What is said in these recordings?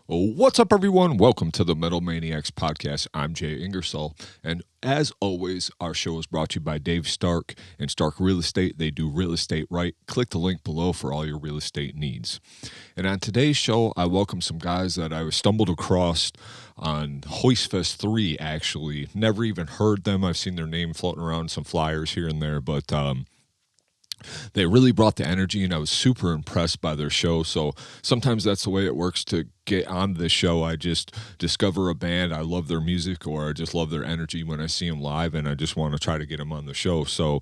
What's up, everyone? Welcome to the Metal Maniacs Podcast. I'm Jay Ingersoll, and as always, our show is brought to you by Dave Stark and Stark Real Estate. They do real estate right. Click the link below for all your real estate needs. And on today's show, I welcome some guys that I stumbled across on Hoist Fest 3, actually. Never even heard them. I've seen their name floating around some flyers here and there, but they really brought the energy, and I was super impressed by their show. So sometimes that's the way it works to get on this show. I just discover a band, I love their music, or I just love their energy when I see them live, and I just want to try to get them on the show. So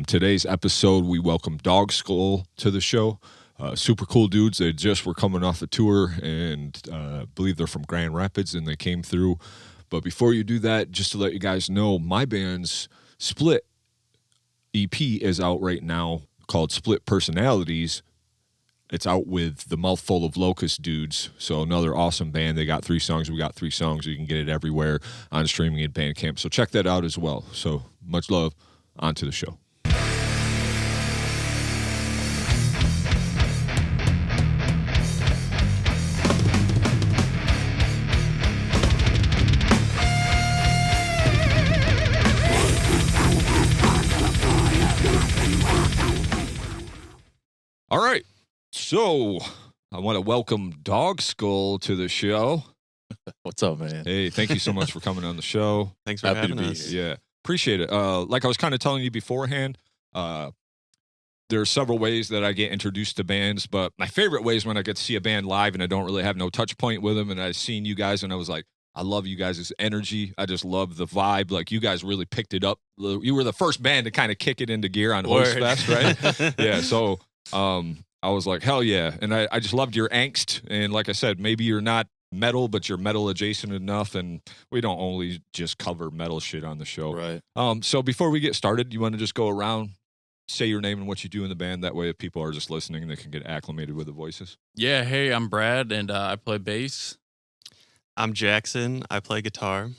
today's episode, we welcome Dog Skull to the show. Super cool dudes. They just were coming off a tour, and I believe they're from Grand Rapids, and they came through. But before you do that, just to let you guys know, my band's Split EP is out right now called Split Personalities. It's out with the Mouthful of Locust dudes. So another awesome band. They got 3 songs. We got 3 songs. You can get it everywhere on streaming and Bandcamp. So check that out as well. So much love. On to the show. All right, so I want to welcome Dog Skull to the show. What's up, man? Hey, thank you so much for coming on the show. Thanks for having us. Yeah, appreciate it. Like I was kind of telling you beforehand, there are several ways that I get introduced to bands, but my favorite way is when I get to see a band live and I don't really have no touch point with them, and I've seen you guys and I was like, I love you guys' energy. I just love the vibe. Like, you guys really picked it up. You were the first band to kind of kick it into gear on Hoist Fest, right? Yeah, so I was like, hell yeah. And I just loved your angst. And like I said, maybe you're not metal, but you're metal adjacent enough. And we don't only just cover metal shit on the show. Right. So before we get started, you want to just go around, say your name and what you do in the band. That way, if people are just listening, they can get acclimated with the voices. Yeah, hey, I'm Brad, and I play bass. I'm Jackson. I play guitar.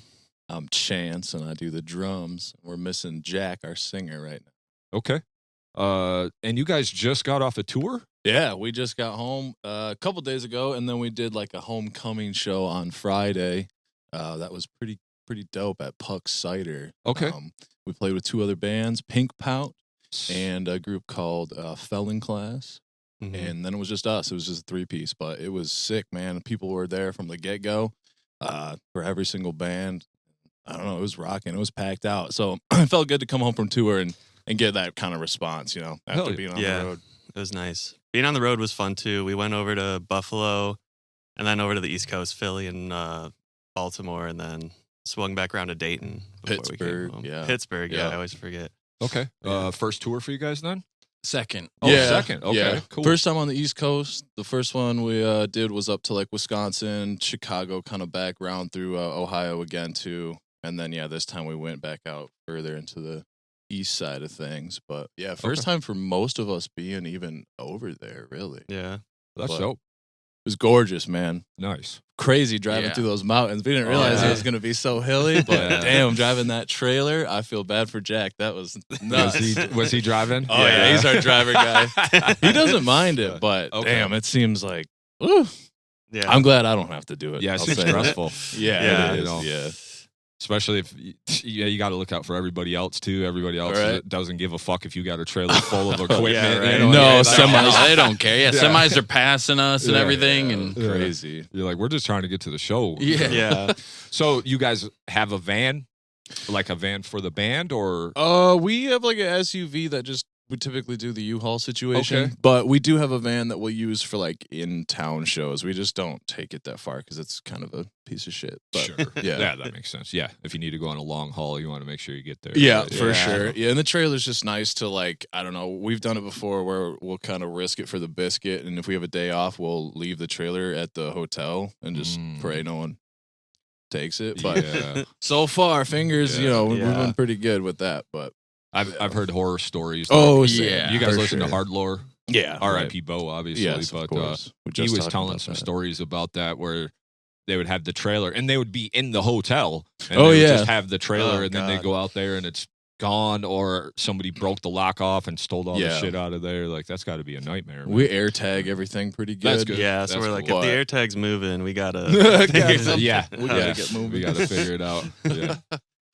I'm Chance, and I do the drums. We're missing Jack, our singer, right now. Okay. And you guys just got off a tour? Yeah, we just got home a couple days ago, and then we did like a homecoming show on Friday. That was pretty dope at Puck Cider. Okay. We played with 2 other bands, Pink Pout and a group called Felon Class. Mm-hmm. And then it was just us. It was just a 3-piece, but it was sick, man. People were there from the get-go for every single band. I don't know. It was rocking. It was packed out. So it felt good to come home from tour and get that kind of response, after being on the road. It was nice. Being on the road was fun, too. We went over to Buffalo and then over to the East Coast, Philly and Baltimore, and then swung back around to Dayton. Pittsburgh, yeah. Pittsburgh, I always forget. Okay. First tour for you guys then? Second. Oh, yeah. Second. Okay, yeah. cool. First time on the East Coast. The first one we did was up to like Wisconsin, Chicago, kind of back round through Ohio again, too. And then, this time we went back out further into the east side of things. But, first time for most of us being even over there, really. Yeah. That's dope. It was gorgeous, man. Nice. Crazy driving through those mountains. We didn't realize it was going to be so hilly, but damn, driving that trailer, I feel bad for Jack. That was nuts. Was he driving? Oh, yeah, he's our driver guy. He doesn't mind it, but damn, it seems like, ooh. Yeah. I'm glad I don't have to do it. Yeah, it seems stressful. Yeah, it is. Yeah. Especially if you got to look out for everybody else too. Everybody else doesn't give a fuck if you got a trailer full of equipment. Semis, they don't care. Semis are passing us and everything, and crazy. You're like, we're just trying to get to the show. Yeah. So you guys have a van, like a van for the band, or? We have like an SUV that just we typically do the U-Haul situation, Okay. but we do have a van that we'll use for like in-town shows. We just don't take it that far because it's kind of a piece of shit. But, sure. Yeah, that makes sense. Yeah, if you need to go on a long haul, you want to make sure you get there. Yeah, for sure. Yeah, and the trailer's just nice to like, I don't know, we've done it before where we'll kind of risk it for the biscuit, and if we have a day off, we'll leave the trailer at the hotel and just pray no one takes it. But so far, fingers, we've been pretty good with that, but I've heard horror stories. Oh, yeah. You guys listen to Hard Lore? Yeah. R.I.P. Bo, obviously. Yes, but of course. he was telling some stories about that where they would have the trailer and they would be in the hotel and they would just have the trailer and then they go out there and it's gone or somebody broke the lock off and stole all the Yeah. shit out of there. Like that's got to be a nightmare. We air tag everything pretty good. That's good. Yeah, so That's we're like, cool. if the air tag's moving, we gotta. Yeah, We gotta get moving. We got to figure it out. Yeah.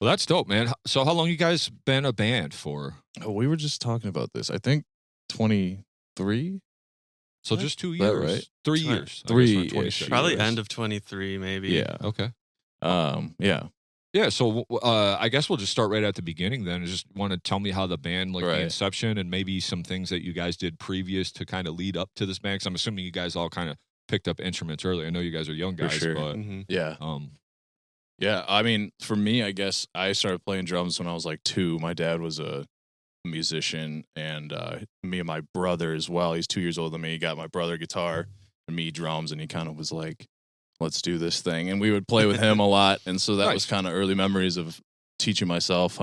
Well, that's dope, man. So how long you guys been a band for? Oh, we were just talking about this. I think 23. So just 2 Is that years, right? 3 years, I guess we're Three-ish 26. Probably years. end of 23, maybe. Yeah. Okay. Yeah. Yeah, so I guess we'll just start right at the beginning then. Just want to tell me how the band, like the Right. inception, and maybe some things that you guys did previous to kind of lead up to this band. Because I'm assuming you guys all kind of picked up instruments early. I know you guys are young For guys, sure. but Mhm. Yeah. um, Yeah. I mean, for me, I guess I started playing drums when I was like 2. My dad was a musician, and me and my brother as well. He's 2 years older than me. He got my brother guitar and me drums, and he kind of was like, let's do this thing. And we would play with him a lot. And so that was Nice. kind of early memories of teaching myself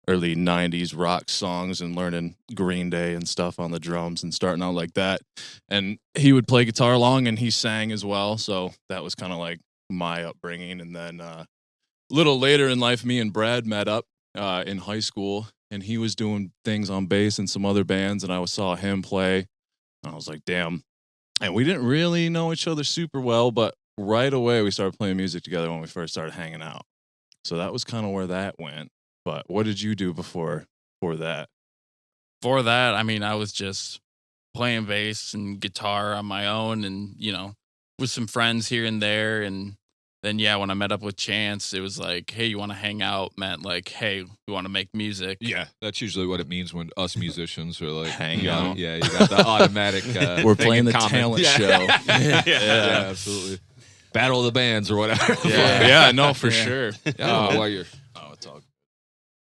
early 90s rock songs and learning Green Day and stuff on the drums and starting out like that. And he would play guitar along, and he sang as well. So that was kind of like my upbringing. And then a little later in life, me and Brad met up in high school, and he was doing things on bass in some other bands, and I saw him play. And I was like, damn. And we didn't really know each other super well, but right away we started playing music together when we first started hanging out. So that was kind of where that went. But what did you do before that? For that, I mean, I was just playing bass and guitar on my own, and with some friends here and there. And then when I met up with Chance, it was like, hey, you want to hang out? Meant like, hey, we want to make music. yeah, that's usually what it means when us musicians are like Hang you got- out. Yeah, you got the automatic. We're thing playing in the common. talent Yeah. show. Yeah, absolutely. Battle of the bands or whatever. Yeah, no, for Yeah. sure. I don't know why you're Oh, it's all good.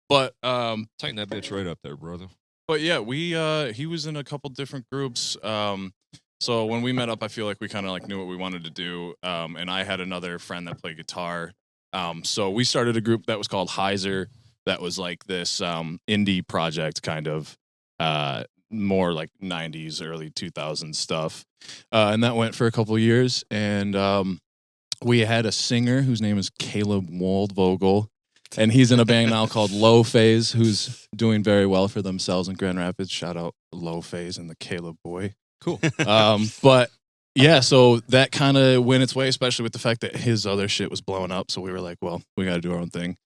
But tighten that bitch right up there, brother. But yeah, he was in a couple different groups. So when we met up, I feel like we kind of like knew what we wanted to do. And I had another friend that played guitar. So we started a group that was called Heiser. That was like this indie project, kind of more like 90s, early 2000s stuff. And that went for a couple years. And we had a singer whose name is Caleb Waldvogel. And he's in a band now called Low Phase, who's doing very well for themselves in Grand Rapids. Shout out Low Phase and the Caleb boy. Cool. But yeah, so that kind of went its way, especially with the fact that his other shit was blowing up. So we were like, well, we got to do our own thing.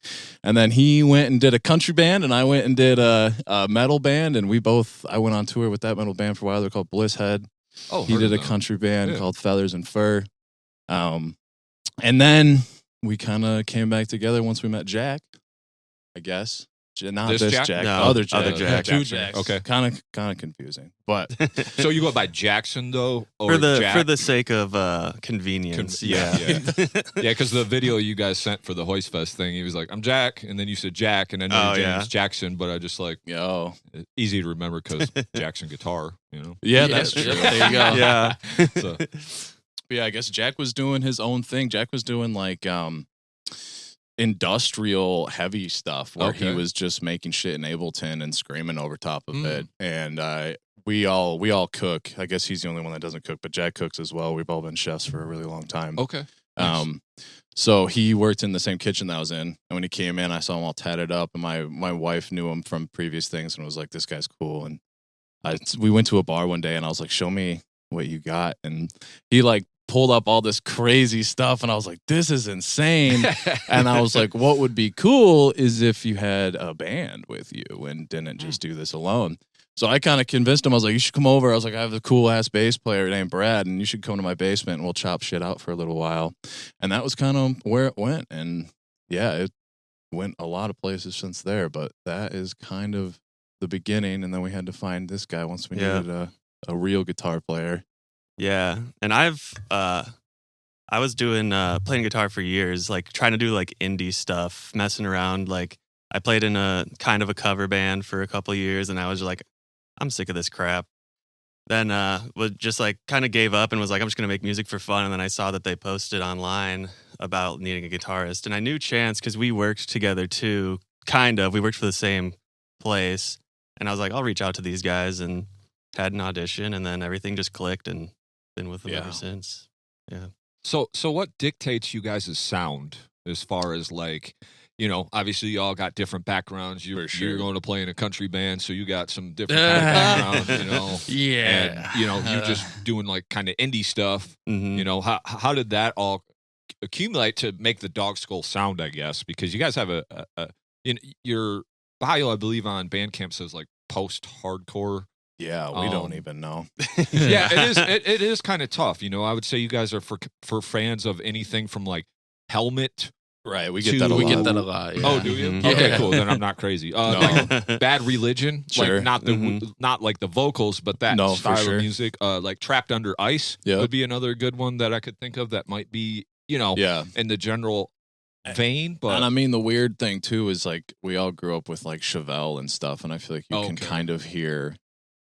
And then he went and did a country band, and I went and did a metal band. And I went on tour with that metal band for a while. They're called Bliss Head. Oh, He heard did of a them. country band Yeah. called Feathers and Fur. And then we kind of came back together once we met Jack, I guess. Not This this Jack? Jack, No, other Jack. other Jack. Two Jack. Jacks. Okay. Kind of confusing. But So you go by Jackson though, or for Jack? the sake of convenience. Yeah. Yeah. Yeah, because the video you guys sent for the Hoist Fest thing, he was like, "I'm Jack," and then you said Jack, and then your Oh, name's yeah. Jackson. But I just like yo, easy to remember because Jackson guitar, you know. yeah, Yeah, that's true. there you go. Yeah. So Yeah, I guess Jack was doing his own thing. Jack was doing like industrial heavy stuff where he Okay. was just making shit in Ableton and screaming over top of Mm. it. And we all cook. I guess he's the only one that doesn't cook, but Jack cooks as well. We've all been chefs for a really long time. okay, nice. So he worked in the same kitchen that I was in, and when he came in, I saw him all tatted up, and my wife knew him from previous things and was like, "This guy's cool." And we went to a bar one day, and I was like, "Show me what you got," and he like pulled up all this crazy stuff, and I was like, "This is insane." And I was like, what would be cool is if you had a band with you and didn't just do this alone. So I kind of convinced him. I was like, you should come over. I was like, I have a cool ass bass player named Brad, and you should come to my basement and we'll chop shit out for a little while. And that was kind of where it went. And yeah, it went a lot of places since there, but that is kind of the beginning. And then we had to find this guy once we Yeah. needed a real guitar player. Yeah, and I was doing playing guitar for years, like trying to do like indie stuff, messing around. Like I played in a kind of a cover band for a couple of years, and I was like, I'm sick of this crap. Then was just like kind of gave up and was like, I'm just gonna make music for fun. And then I saw that they posted online about needing a guitarist, and I knew Chance because we worked together too. Kind of, we worked for the same place, and I was like, I'll reach out to these guys, and had an audition, and then everything just clicked, and been with them Yeah. ever since. Yeah. So what dictates you guys' sound as far as like, obviously you all got different backgrounds. For sure. You're going to play in a country band, so you got some different kind of background, Yeah. And, you're just doing like kind of indie stuff. Mhm. How did that all accumulate to make the Dog Skull sound, I guess? Because you guys have your bio, I believe, on Bandcamp says like post-hardcore. Yeah, we don't even know. Yeah, it is kind of tough. I would say you guys are for fans of anything from like Helmet. Right, we get that a lot. We get that a lot. Yeah. Oh, do you? Mhm. Okay, Yeah. cool. Then I'm not crazy. No. Like Bad Religion, Sure. like not the Mhm. not like the vocals, but that No, for style sure. of music. Like Trapped Under Ice Yep. would be another good one that I could think of that might be Yeah. in the general vein. But And I mean, the weird thing too is like we all grew up with like Chevelle and stuff, and I feel like you can Okay. kind of hear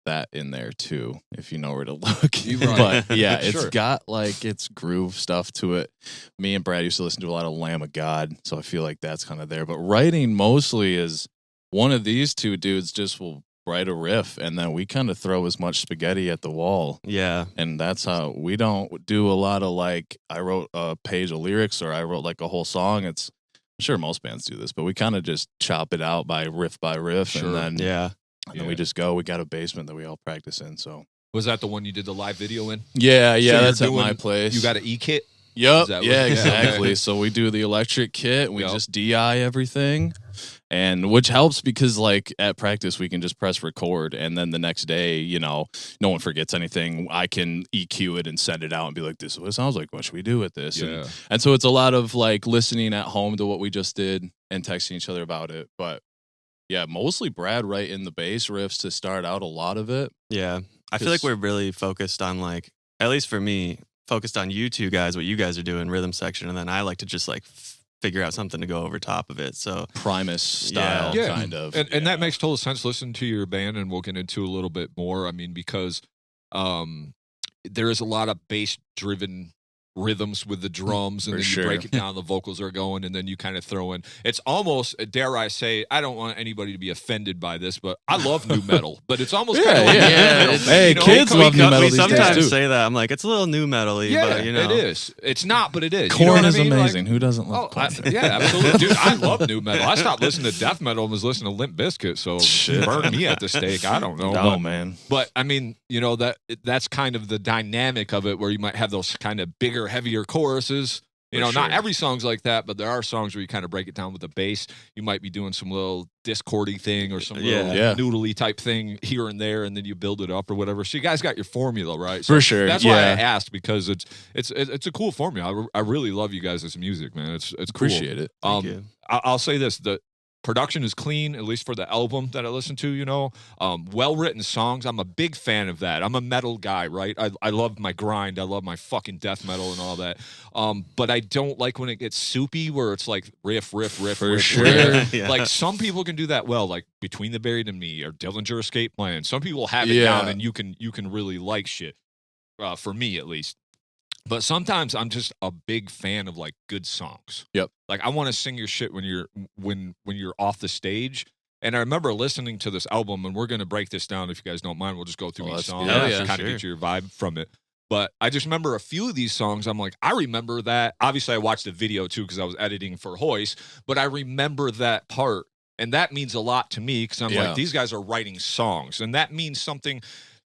that in there too if you know where to look. You're right. But yeah, it's Sure. got like its groove stuff to it. Me and Brad used to listen to a lot of Lamb of God, so I feel like that's kind of there. But writing mostly is one of these two dudes just will write a riff, and then we kind of throw as much spaghetti at the wall. Yeah. And that's how we don't do a lot of like, I wrote a page of lyrics or I wrote like a whole song. I'm sure most bands do this, but we kind of just chop it out by riff, Sure. and then, Yeah. and then we just go. We got a basement that we all practice in. So was that the one you did the live video in? yeah, you're that's at doing- my place. You got an e-kit? Yep. Is that Yeah, what- exactly. Okay. So we do the electric kit. We Yep. just DI everything, and which helps because like at practice we can just press record, and then the next day, no one forgets anything. I can EQ it and send it out and be like, "This is what it sounds like. What should we do with this?" Yeah. And so it's a lot of like listening at home to what we just did and texting each other about it. But yeah, mostly Brad writing the bass riffs to start out a lot of it. Yeah. I feel like we're really focused on like, at least for me, focused on you two guys, what you guys are doing, rhythm section, and then I like to just like figure out something to go over top of it. So Primus style, Yeah. kind of. And that makes total sense. Listen to your band, and we'll get into a little bit more. I mean, because there is a lot of bass-driven rhythms with the drums, and For then sure. you break it down, the vocals are going, and then you kind of throw in. It's almost, dare I say, I don't want anybody to be offended by this, but I love new metal, but it's almost kind of like yeah. new metal. It's- Hey, kids love new metal we these days, sometimes too. say that. I'm like, it's a little new metal-y, Yeah, but you know. it is. It's not, but it is. You Korn know what is I mean? Like, amazing. Who doesn't love Oh, Korn? yeah, absolutely. Dude, I love new metal. I stopped listening to death metal and was listening to Limp Bizkit, so Shit. burn me at the stake. I don't know. No, man. But I mean, that's kind of the dynamic of it, where you might have those kind of bigger, heavier choruses. Not sure. every song's like that, but there are songs where you kind of break it down with the bass. You might be doing some little discordy thing or some little Yeah. noodly type thing here and there, and then you build it up or whatever. So you guys got your formula, right? For sure. That's why I Yeah. asked, because it's a cool formula. I really love you guys' music, man. It's cool. Appreciate it. Thank you. I'll say this: the production is clean, at least for the album that I listened to. Well-written songs. I'm a big fan of that. I'm a metal guy, right? I love my grind. I love my fucking death metal and all that. But I don't like when it gets soupy, where it's like riff, For riff, sure. riff. Yeah. Like some people can do that well, like Between the Buried and Me or Dillinger Escape Plan. Some people have it Yeah. down, and you can really like shit. For me, at least. But sometimes I'm just a big fan of like good songs. Yep. Like I want to sing your shit when you're off the stage. And I remember listening to this album, and we're going to break this down if you guys don't mind. We'll just go through each Let's song do that. and Yeah, kind of sure. get your vibe from it. But I just remember a few of these songs. I'm like, I remember that. Obviously, I watched the video too because I was editing for Hoist. But I remember that part, and that means a lot to me because I'm Yeah. like, these guys are writing songs, and that means something.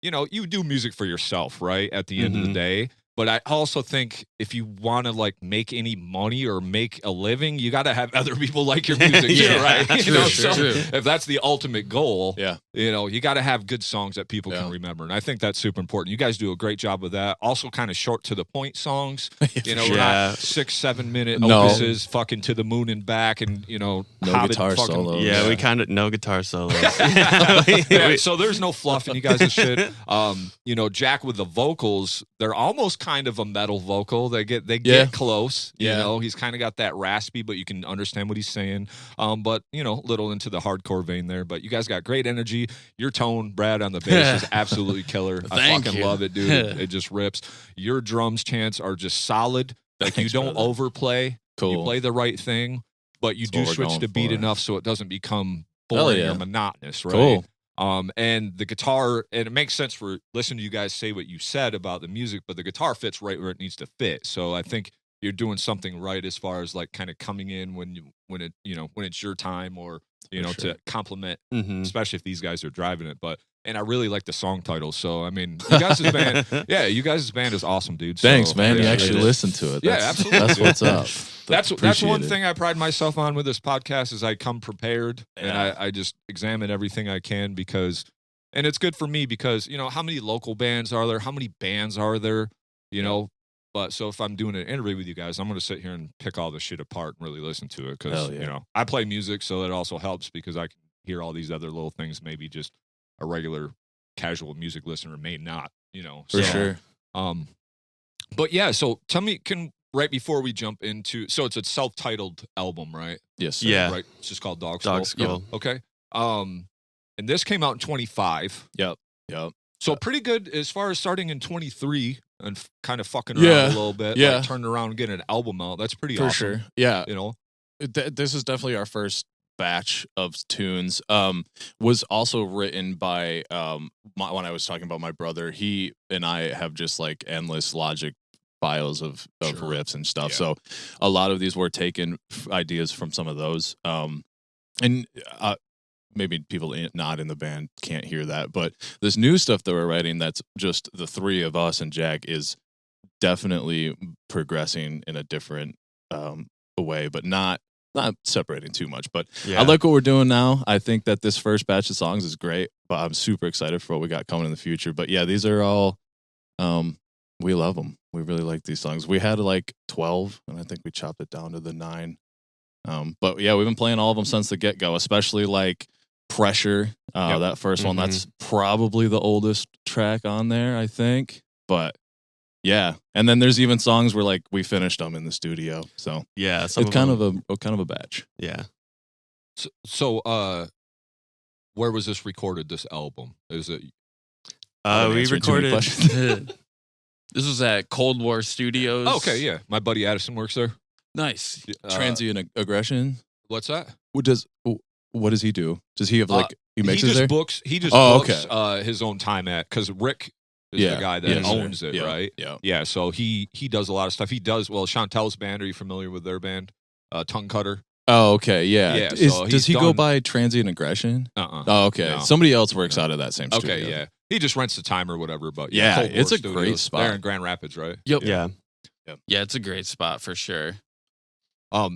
You do music for yourself, right? At the end of the Mhm. day. But I also think if you want to like make any money or make a living, you got to have other people like your music, too, Yeah, right? true, So true. if that's the ultimate goal, Yeah. you got to have good songs that people Yeah. can remember. And I think that's super important. You guys do a great job with that. Also kind of short to the point songs, For we're sure. Yeah. not 6-7 minute No. opuses, fucking to the moon and back, and No Hobbit guitar fucking- solos. Yeah, we kind of no guitar solos. Yeah, so there's no fluff in you guys' shit. Jack with the vocals, they're almost kind of a metal vocal. They get Yeah. close. Yeah. He's kind of got that raspy, but you can understand what he's saying. But little into the hardcore vein there. But you guys got great energy. Your tone, Brad, on the bass is absolutely killer. I Thank fucking you. love it, dude. It just rips. Your drums, Chance, are just solid. Like Thanks, you don't brother. overplay. Cool. You play the right thing, but you That's do what we're switch going the beat for. enough so it doesn't become Hell boring yeah. or monotonous, right? Cool. And the guitar, and it makes sense for listening to you guys say what you said about the music, but the guitar fits right where it needs to fit. So I think you're doing something right as far as like kind of coming in when it's your time, or to compliment, especially if these guys are driving it. And I really like the song title. So I mean, you guys' band, you guys' band is awesome, dude. Thanks, so, man. You actually listen to it. Absolutely. That's what's up. That's one thing I pride myself on with this podcast is I come prepared and I just examine everything I can and it's good for me because, how many local bands are there? How many bands are there? But so if I'm doing an interview with you guys, I'm going to sit here and pick all this shit apart and really listen to it because, I play music, so it also helps because I can hear all these other little things maybe just a regular casual music listener may not, For sure. But yeah, so tell me, right before we jump into, so it's a self-titled album, right? Yes, sir. Yeah. Right? It's just called Dog Dog Skull. Skull. Okay. And this came out in 25. Yep. So pretty good as far as starting in 23 and kind of fucking around a little bit. Yeah. Like turning around and getting an album out. That's pretty For awesome. sure. Yeah. This is definitely our first batch of tunes. Was also written by when I was talking about my brother. He and I have just like endless Logic files of riffs and stuff. So a lot of these were taken ideas from some of those. And maybe people not in the band can't hear that, but this new stuff that we're writing that's just the three of us and Jack is definitely progressing in a different way, but not separating too much. But I like what we're doing now. I think that this first batch of songs is great, but I'm super excited for what we got coming in the future. But yeah, these are all we love them. We really like these songs. We had like 12 and I think we chopped it down to the 9. But yeah, we've been playing all of them since the get-go, especially like Pressure, that first one. That's probably the oldest track on there, I think. But yeah, and then there's even songs where like we finished them in the studio. So yeah, it's kind of a batch. Yeah. So where was this recorded? This album is it? We recorded. This was at Cold War Studios. Oh, okay, yeah, my buddy Addison works there. Nice. Transient aggression. What's that? What does he do? Does he have like he mixes he just there? books his own time at, because Rick is the guy that owns it, right? Yeah. So he does a lot of stuff. He does Chantel's band. Are you familiar with their band? Tongue Cutter. Oh, okay, yeah. Yeah. Does he go by Transient Aggression? Oh, okay. No. Somebody else works out of that same studio. Okay, yeah. He just rents the time or whatever. But yeah, Cold it's War a Studios. great spot. They're in Grand Rapids, right? Yep. Yeah. Yeah, it's a great spot for sure.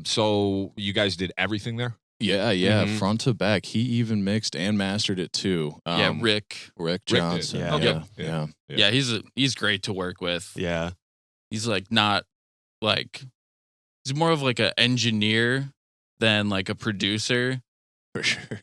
So you guys did everything there? Yeah, front to back. He even mixed and mastered it too. Rick Johnson. Yeah, he's great to work with. Yeah. He's like not like he's more of like an engineer than like a producer. For sure.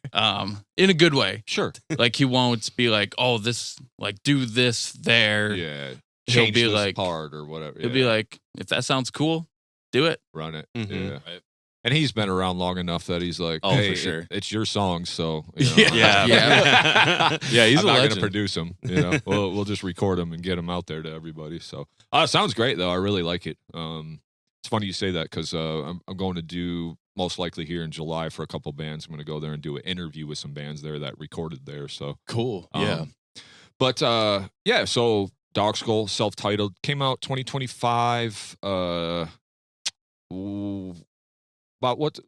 In a good way. Sure. Like he won't be like, oh, this like do this there. Yeah. He'll Change be this like part or whatever. He'll be like, if that sounds cool, do it. Run it. Mhm. Yeah. And he's been around long enough that he's like, Oh, hey, for sure. it's your song, so Yeah. Yeah, he's I'm a not going legend. to produce them. We'll just record them and get them out there to everybody. So, it sounds great though. I really like it. It's funny you say that because I'm going to do most likely here in July for a couple bands. I'm going to go there and do an interview with some bands there that recorded there. So Cool. But so Dog Skull, self-titled, came out 2025. About what?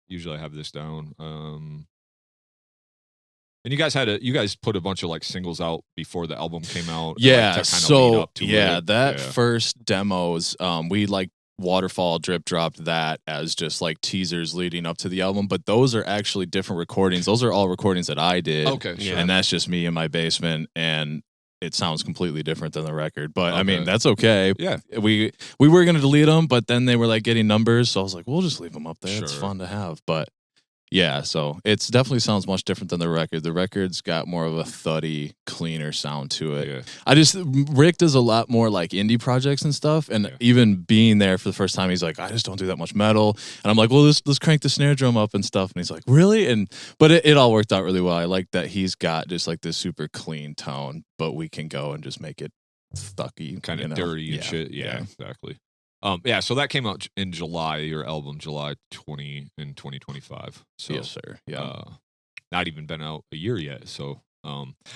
Usually I have this down. And you guys put a bunch of like singles out before the album came out. Yeah. Like, that first demos, we like waterfall drip dropped that as just like teasers leading up to the album, but those are actually different recordings. Those are all recordings that I did. Okay, sure. And that's just me in my basement, and it sounds completely different than the record, but Okay. I mean, that's okay. Yeah. We were going to delete them, but then they were like getting numbers. So I was like, we'll just leave them up there. It's Sure. fun to have. But yeah, so it's definitely sounds much different than the record. The record's got more of a thuddy, cleaner sound to it. Yeah. Rick does a lot more like indie projects and stuff. And even being there for the first time, he's like, I just don't do that much metal. And I'm like, well, let's crank the snare drum up and stuff. And he's like, really? But it all worked out really well. I like that he's got just like this super clean tone, but we can go and just make it thucky. Kind of dirty and shit. Yeah, exactly. So that came out in July, your album, July 20 in 2025. So yes, sir. Yeah. not even been out a year yet. So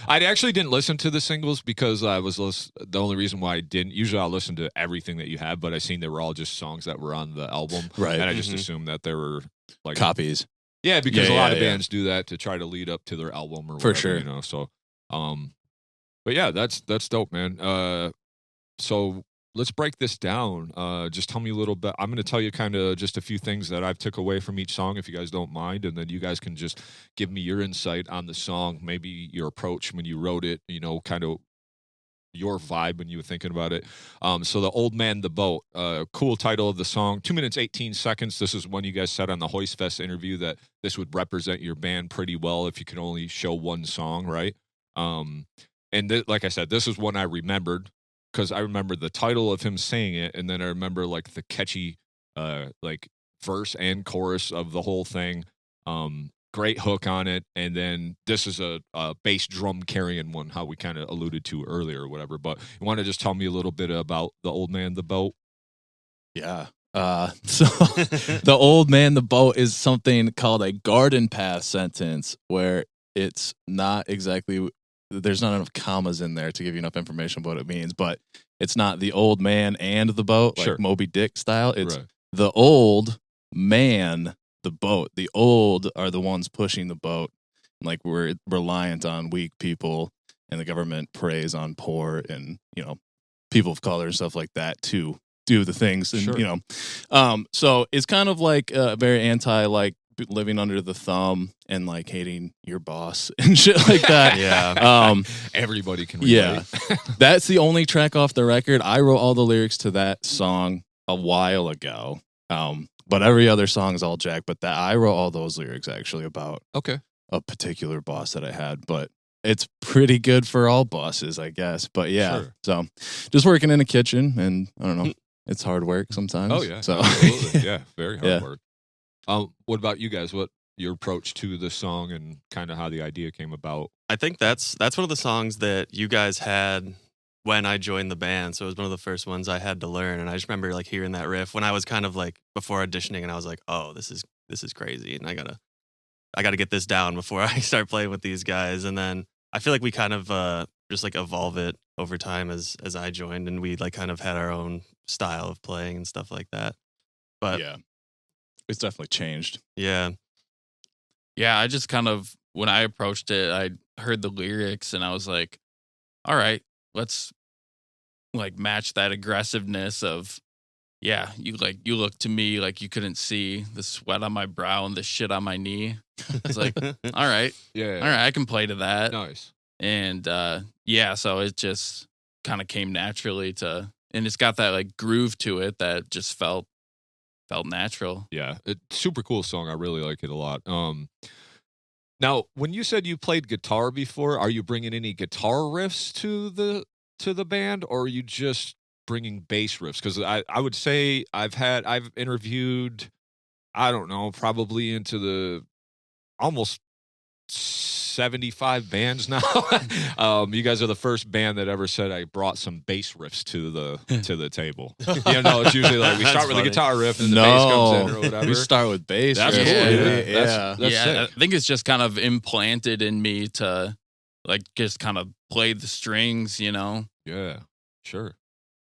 I actually didn't listen to the singles because the only reason why I didn't. Usually, I'll listen to everything that you have, but I seen they were all just songs that were on the album, Right. And I just assumed that they were like Copies. Yeah, because Yeah, a lot yeah, of yeah. bands do that to try to lead up to their album or For whatever, sure. you know. So, but yeah, that's dope, man. So let's break this down. Just tell me a little bit. I'm going to tell you kind of just a few things that I've took away from each song, if you guys don't mind, and then you guys can just give me your insight on the song, maybe your approach when you wrote it, you know, kind of your vibe when you were thinking about it. So the Old Man, the Boat, cool title of the song, 2 minutes, 18 seconds. This is when you guys said on the Hoist Fest interview that this would represent your band pretty well if you could only show one song, right? And like I said, this is one I remembered because I remember the title of him saying it, and then I remember like the catchy like verse and chorus of the whole thing. Great hook on it, and then this is a bass drum carrying one, how we kind of alluded to earlier or whatever. But you want to just tell me a little bit about the Old Man, the Boat? Yeah. So the Old Man, the Boat is something called a garden path sentence where it's not exactly, there's not enough commas in there to give you enough information about what it means, but it's not the old man and the boat, like Sure. Moby Dick style. It's Right. the old man, the boat. The old are the ones pushing the boat. Like we're reliant on weak people, and the government preys on poor and, you know, people of color and stuff like that to do the things. And, Sure. you know, so it's kind of like very anti, like living under the thumb and like hating your boss and shit like that. Yeah. Everybody can relate. Yeah. That's the only track off the record. I wrote all the lyrics to that song a while ago. But every other song is all Jack. But that I wrote all those lyrics actually about Okay. a particular boss that I had. But it's pretty good for all bosses, I guess. But yeah, Sure. so just working in a kitchen, and I don't know, it's hard work sometimes. Oh yeah. So Absolutely. Yeah. Very hard Yeah. work. What about you guys? What your approach to the song and kind of how the idea came about? I think that's one of the songs that you guys had when I joined the band. So it was one of the first ones I had to learn. And I just remember like hearing that riff when I was kind of like before auditioning, and I was like, oh, this is crazy. And I gotta get this down before I start playing with these guys. And then I feel like we kind of just like evolve it over time as I joined, and we like kind of had our own style of playing and stuff like that. But yeah, it's definitely changed. yeah. Yeah, I just kind of, when I approached it, I heard the lyrics and I was like, all right, let's like match that aggressiveness of, yeah, you look to me like you couldn't see the sweat on my brow and the shit on my knee. It's like, all right, Yeah. all right, I can play to that. Nice. And yeah, so it just kind of came naturally to, and it's got that like groove to it that just felt natural. Yeah, super cool song. I really like it a lot. Now, when you said you played guitar before, are you bringing any guitar riffs to the band, or are you just bringing bass riffs? Because I would say I've interviewed, I don't know, probably into the almost 75 bands now. You guys are the first band that ever said I brought some bass riffs to the table. You know, it's usually like we That's start with a funny. guitar riff and the bass comes in or whatever. We start with bass. That's right? cool. Yeah. Yeah. That's yeah, sick. I think it's just kind of implanted in me to like just kind of play the strings, you know. Yeah, sure.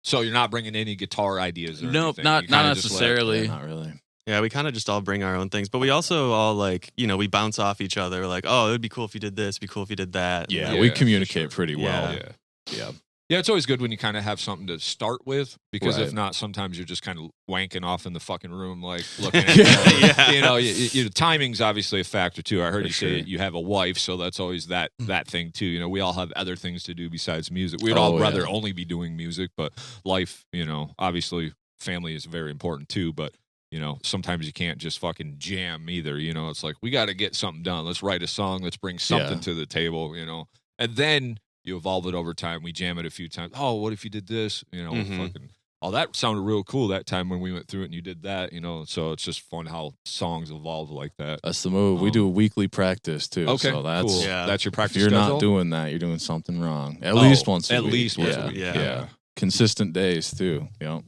So you're not bringing any guitar ideas or Nope, anything? not You kinda just let- necessarily. Yeah, not really. Yeah, we kind of just all bring our own things, but we also all like, you know, we bounce off each other. Like, oh, it would be cool if you did this. It'd be cool if you did that. Yeah, Yeah, we for communicate sure. pretty well. Yeah. Yeah. Yeah, it's always good when you kind of have something to start with, because if Right. not, sometimes you're just kind of wanking off in the fucking room, like looking at Yeah. you know, timing's obviously a factor too. I heard For you say sure. you have a wife, so that's always that thing too. You know, we all have other things to do besides music. We'd all Oh, rather yeah. only be doing music, but life, you know, obviously family is very important too. But you know, sometimes you can't just fucking jam either. You know, it's like we got to get something done. Let's write a song. Let's bring something Yeah. to the table. You know, and then you evolve it over time. We jam it a few times. Oh, what if you did this? You know, Mhm. fucking. Oh, that sounded real cool that time when we went through it and you did that. You know, so it's just fun how songs evolve like that. That's the move. We do weekly practice too. Okay, so that's cool. Yeah. That's your if practice you're schedule? not doing that, you're doing something wrong. At Oh, least once a at week. least once yeah. a week. Yeah. Yeah. Consistent days too. You know.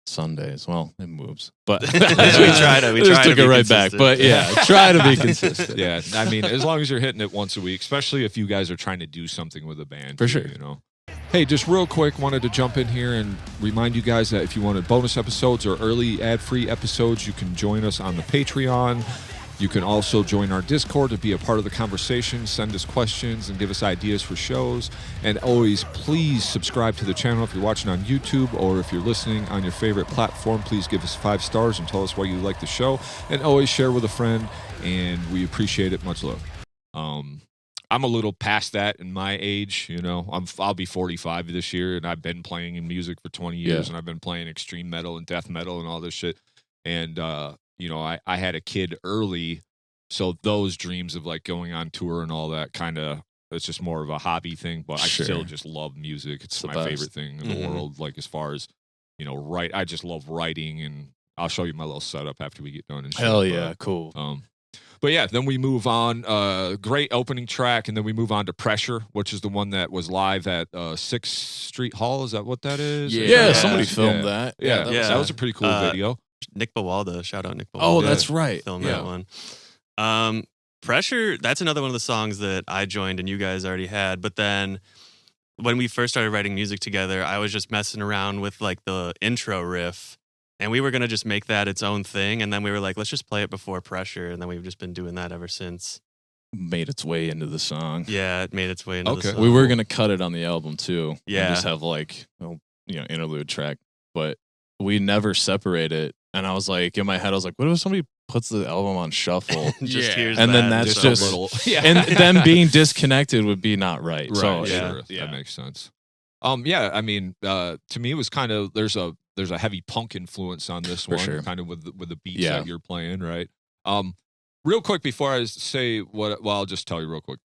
Sundays. Well, it moves, but we try to. We just try took to it be right back. consistent. But yeah, try to be consistent. Yeah, I mean, as long as you're hitting it once a week, especially if you guys are trying to do something with a band. For too, sure. You know. Hey, just real quick, wanted to jump in here and remind you guys that if you wanted bonus episodes or early ad-free episodes, you can join us on the Patreon. You can also join our Discord to be a part of the conversation, send us questions, and give us ideas for shows. And always, please subscribe to the channel if you're watching on YouTube, or if you're listening on your favorite platform, please give us 5 stars and tell us why you like the show. And always share with a friend, and we appreciate it. Much love. I'm a little past that in my age, you know. I'll be 45 this year, and I've been playing in music for 20 years, and I've been playing extreme metal and death metal and all this shit. And you know, I had a kid early, so those dreams of like going on tour and all that kind of, it's just more of a hobby thing, but I still just love music. It's my favorite thing in the world. Like, as far as, you know, I just love writing, and I'll show you my little setup after we get done. And shit. Hell yeah, cool. But yeah, then we move on. Great opening track, and then we move on to Pressure, which is the one that was live at 6th Street Hall. Is that what that is? Yeah, somebody filmed that. Yeah, that was a pretty cool video. Nick Bawalda, shout out Nick Bawalda. Oh, that's right. Filmed that one. Pressure, that's another one of the songs that I joined and you guys already had. But then when we first started writing music together, I was just messing around with like the intro riff. And we were going to just make that its own thing. And then we were like, let's just play it before Pressure. And then we've just been doing that ever since. Made its way into the song. Yeah, it made its way into the song. We were going to cut it on the album too. Yeah. And just have like, interlude track. But we never separate it. And I was like, in my head, I was like, what if somebody puts the album on shuffle? Here's and then that, that's just just a little, and them being disconnected would be not right. So Sure. That makes sense. Yeah, I mean, to me, it was kind of, there's a heavy punk influence on this one, sure. kind of with the beats that you're playing, right? Real quick before I say I'll just tell you real quick.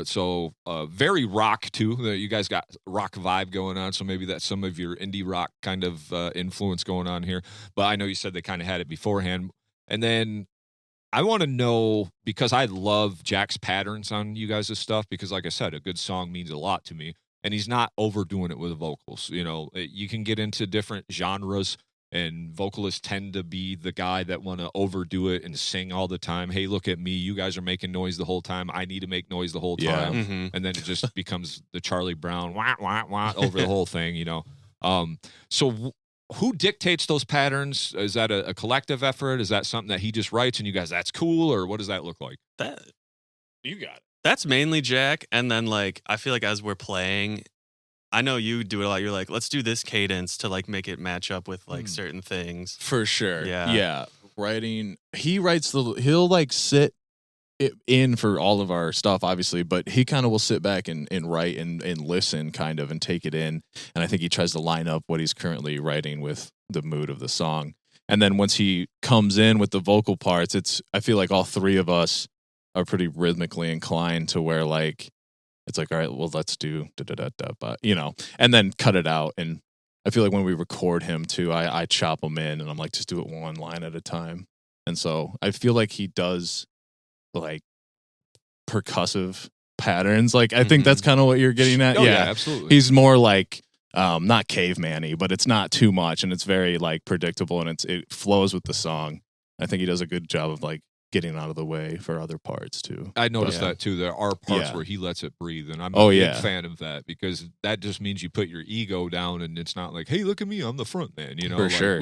So very rock too. You guys got rock vibe going on, so maybe that's some of your indie rock kind of influence going on here. But I know you said they kind of had it beforehand. And then I want to know, because I love Jack's patterns on you guys' stuff, because like I said, a good song means a lot to me. And he's not overdoing it with the vocals. You know, you can get into different genres, and vocalists tend to be the guy that want to overdo it and sing all the time. Hey, look at me. You guys are making noise the whole time. I need to make noise the whole time. Mm-hmm. And then it just becomes the Charlie Brown wah, wah, wah, over the whole thing, you know. So who dictates those patterns? Is that a collective effort? Is that something that he just writes and you guys, that's cool? Or what does that look like? You got it. That's mainly Jack. And then, like, I feel like as we're playing, I know you do it a lot. You're like, let's do this cadence to, like, make it match up with, like, certain things. For sure. Yeah. Yeah. Writing. He'll, like, sit in for all of our stuff, obviously, but he kind of will sit back and write and listen, kind of, and take it in. And I think he tries to line up what he's currently writing with the mood of the song. And then once he comes in with the vocal parts, I feel like all three of us are pretty rhythmically inclined to where, like, it's like, all right, well, let's do da-da-da-da, you know, and then cut it out. And I feel like when we record him too, I chop him in and I'm like, just do it one line at a time. And so I feel like he does like percussive patterns. Like, I think that's kind of what you're getting at. Oh, yeah, absolutely. He's more like, not caveman-y, but it's not too much. And it's very like predictable and it flows with the song. I think he does a good job of like getting out of the way for other parts too. I noticed that too. There are parts where he lets it breathe, and I'm a big fan of that, because that just means you put your ego down, and it's not like, hey, look at me, I'm the front man. You know, For like sure.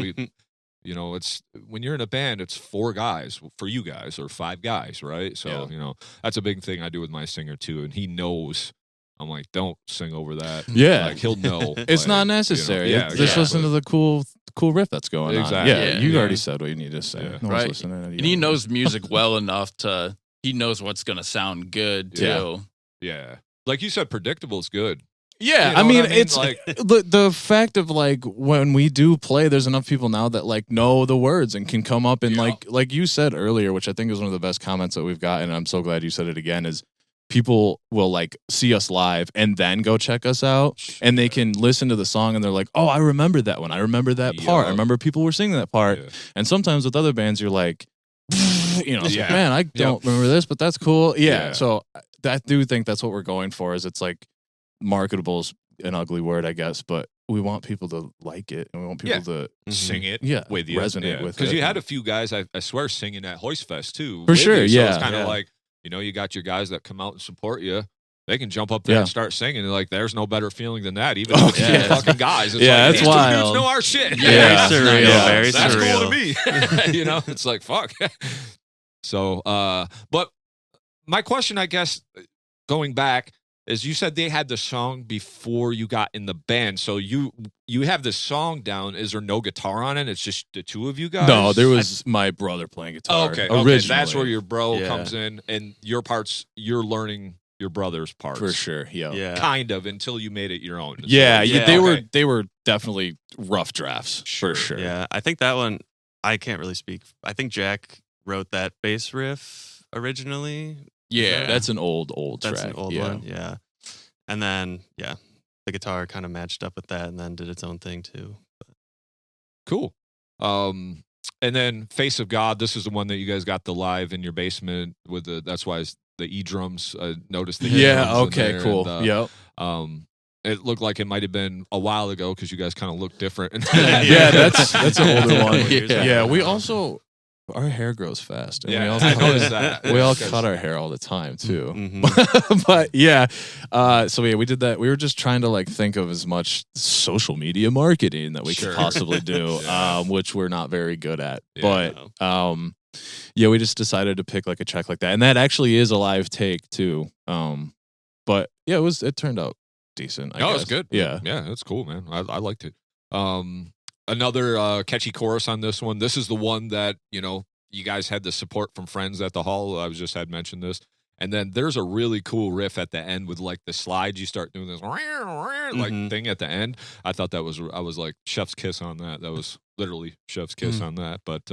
You know, it's when you're in a band, it's 4 guys for you guys or 5 guys, right? So you know, that's a big thing I do with my singer too, and he knows. I'm like, don't sing over that. Yeah, like he'll know. It's like, not necessary. You know, Just listen to the cool riff that's going on. Exactly. Yeah, you already said what you need to say. Yeah. No one's Right. listening. And he knows music well enough he knows what's going to sound good too. Yeah. Like you said, predictable is good. Yeah, You know I mean, what I mean? it's like, the fact of like when we do play, there's enough people now that like know the words and can come up and like you said earlier, which I think is one of the best comments that we've gotten. And I'm so glad you said it again. Is people will like see us live and then go check us out, and they can listen to the song and they're like, oh, I remember that one. I remember that part. I remember people were singing that part. Yeah. And sometimes with other bands, you're like, you know, it's like, Yeah. man, I don't remember this, but that's cool. Yeah. So I do think that's what we're going for. Is it's like marketable is an ugly word, I guess, but we want people to like it, and we want people to sing it, with you, resonate with it. Because you had a few guys, I swear, singing at Hoist Fest too. For sure, you. So yeah. it's kind of like, you got your guys that come out and support you. They can jump up there and start singing. And like, there's no better feeling than that. Even if it's fucking guys. It's like, that's these wild. Two dudes know our shit. Yeah, surreal. Very that's surreal. cool to me. It's like, fuck. So, but my question, I guess, going back, is you said they had the song before you got in the band. So you have the song down. Is there no guitar on it? It's just the two of you guys? No, there was my brother playing guitar. Okay. Originally. That's where your bro comes in, and your parts, you're learning your brother's parts. For sure, yeah. Kind of, until you made it your own. They were definitely rough drafts, for sure. Yeah, I think that one, I can't really speak. I think Jack wrote that bass riff originally. Yeah, that's an old track. That's an old one, yeah. And then, the guitar kind of matched up with that and then did its own thing too. But. Cool. And then Face of God, this is the one that you guys got the live in your basement with that's why it's the E-drums. I noticed the E-drums okay, in there, cool. And, it looked like it might have been a while ago because you guys kind of look different. That's an older one. Yeah, we also... Our hair grows fast. And I noticed that. We all cut our hair all the time too. Mm-hmm. But we did that. We were just trying to think of as much social media marketing that we could possibly do, which we're not very good at. Yeah. But we just decided to pick a track like that, and that actually is a live take too. But it turned out decent. I guess. It was good. Yeah, that's cool, man. I liked it. Another catchy chorus on this one. This is the one that, you guys had the support from friends at the hall. I had mentioned this. And then there's a really cool riff at the end with the slides. You start doing this thing at the end. I thought I was like chef's kiss on that. That was literally chef's kiss on that. But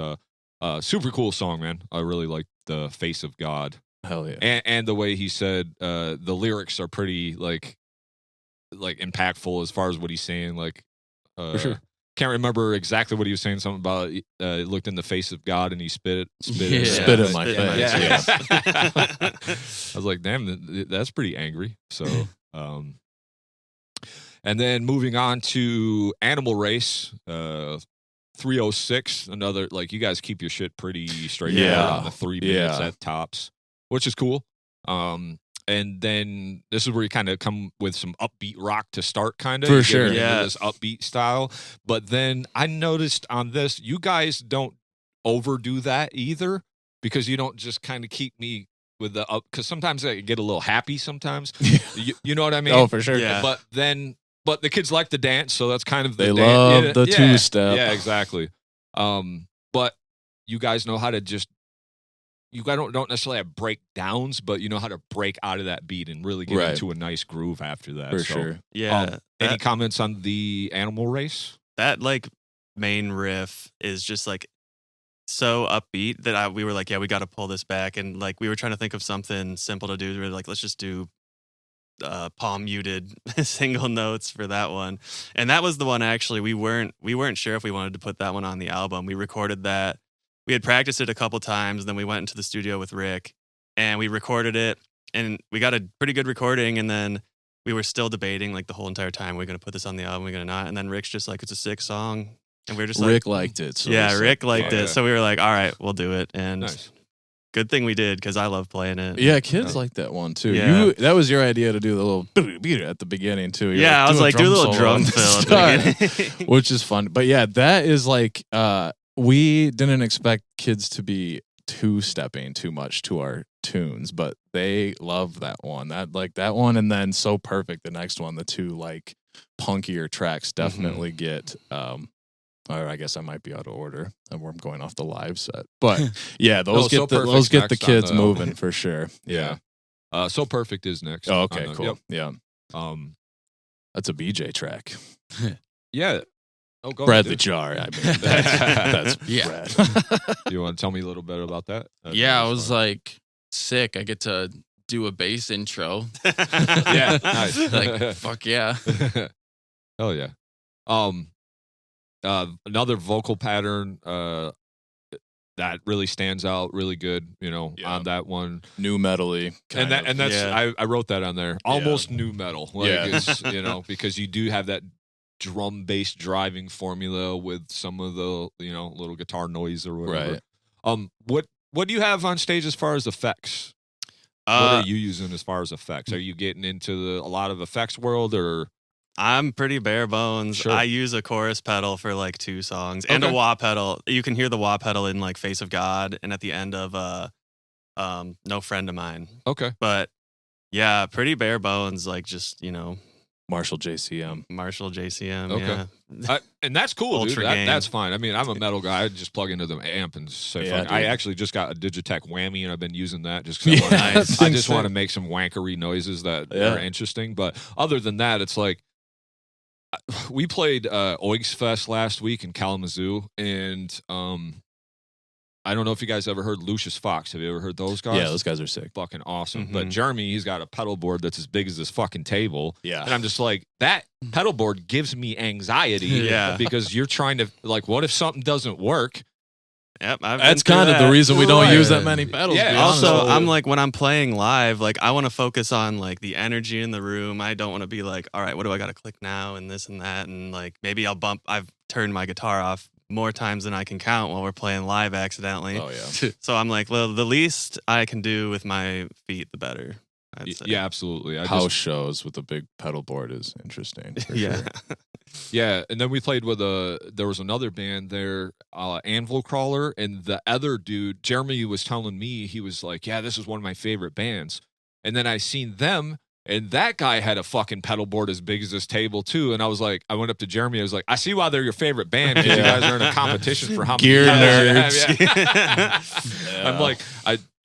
super cool song, man. I really like the Face of God. Hell yeah. And the way he said the lyrics are pretty impactful as far as what he's saying. For sure. Can't remember exactly what he was saying. Something about he looked in the face of God and he spit in my face. Yeah. I was like, damn, that's pretty angry. So, and then moving on to Animal Race, 306. Another you guys keep your shit pretty straight on the 3 minutes at tops, which is cool. And then this is where you kind of come with some upbeat rock to start, kind of. For sure. This upbeat style. But then I noticed on this, you guys don't overdo that either, because you don't just kind of keep me with the up. Because sometimes I get a little happy sometips. You know what I mean? Oh, for sure. Yeah. But the kids like to dance, so that's kind of they love the two-step. Yeah, exactly. But you guys know how to just. You guys don't necessarily have breakdowns, but you know how to break out of that beat and really get into a nice groove after that. For sure. Yeah. Any comments on the Animal Race? That main riff is just so upbeat that we were we got to pull this back, and we were trying to think of something simple to do. We were let's just do palm muted single notes for that one, and that was the one actually we weren't sure if we wanted to put that one on the album. We recorded that. We had practiced it a couple times, then we went into the studio with Rick, and we recorded it, and we got a pretty good recording, and then we were still debating the whole entire time, we're going to put this on the album, we're going to not, and then Rick's just it's a sick song, and we were just Rick liked it. So Rick liked it, so we were all right, we'll do it, and good thing we did, because I love playing it. Yeah, kids like that one, too. Yeah. That was your idea to do the little at the beginning, too. You're I was do a little drum fill at the beginning. Which is fun. But yeah, that is we didn't expect kids to be two-stepping too much to our tunes, but they love that one. That one, and then So Perfect, the next one, the two punkier tracks definitely get or I guess I might be out of order. I'm going off the live set. But yeah, those get the kids moving for sure. Yeah. So Perfect is next. Oh, okay, cool. Yep. Yeah. That's a BJ track. Yeah. Oh, go Brad ahead, the Jahr. I mean, that's Brad. You want to tell me a little bit about that? I was sick. I get to do a bass intro. Yeah, nice. Fuck yeah. Hell yeah. Another vocal pattern that really stands out, really good. On that one, new metal-y, and that's I wrote that on there. Almost new metal, it's because you do have that drum bass driving formula with some of the little guitar noise or whatever. Right. What do you have on stage as far as effects? What are you using as far as effects? Are you getting into a lot of effects world or? I'm pretty bare bones. Sure. I use a chorus pedal for like 2 songs and a wah pedal. You can hear the wah pedal in like Face of God and at the end of No Friend of Mine. Okay. But yeah, pretty bare bones, like just, Marshall JCM. Okay. Yeah. And that's cool, dude. Ultra gain. That's fine. I mean, I'm a metal guy. I just plug into the amp and say, Yeah, I actually just got a Digitech Whammy, and I've been using that just because I just want to make some wankery noises that are interesting. But other than that, it's like, we played Oigs Fest last week in Kalamazoo, and I don't know if you guys ever heard Lucius Fox. Have you ever heard those guys? Yeah, those guys are sick. Fucking awesome. Mm-hmm. But Jeremy, he's got a pedal board that's as big as this fucking table. Yeah. And I'm just like, that pedal board gives me anxiety. Yeah. Because you're trying to, like, what if something doesn't work? Yep, that's kind of the reason we don't use that many pedals. Yeah. Also, I'm like, when I'm playing live, like I want to focus on like the energy in the room. I don't want to be like, all right, what do I got to click now and this and that, and like maybe I've turned my guitar off more times than I can count while we're playing live accidentally. Oh yeah. So I'm like, well, the least I can do with my feet, the better. I'd say. Yeah, absolutely. House shows with a big pedal board is interesting. Yeah. Sure. Yeah, and then we played with there was another band there, Anvil Crawler, and the other dude, Jeremy, was telling me, he was like, yeah, this is one of my favorite bands. And then I seen them, and that guy had a fucking pedal board as big as this table too. And I was like, I went up to Jeremy, I was like, I see why they're your favorite band, because you guys are in a competition for how many Gear pedals you nerds. have. Yeah. Yeah. I'm like,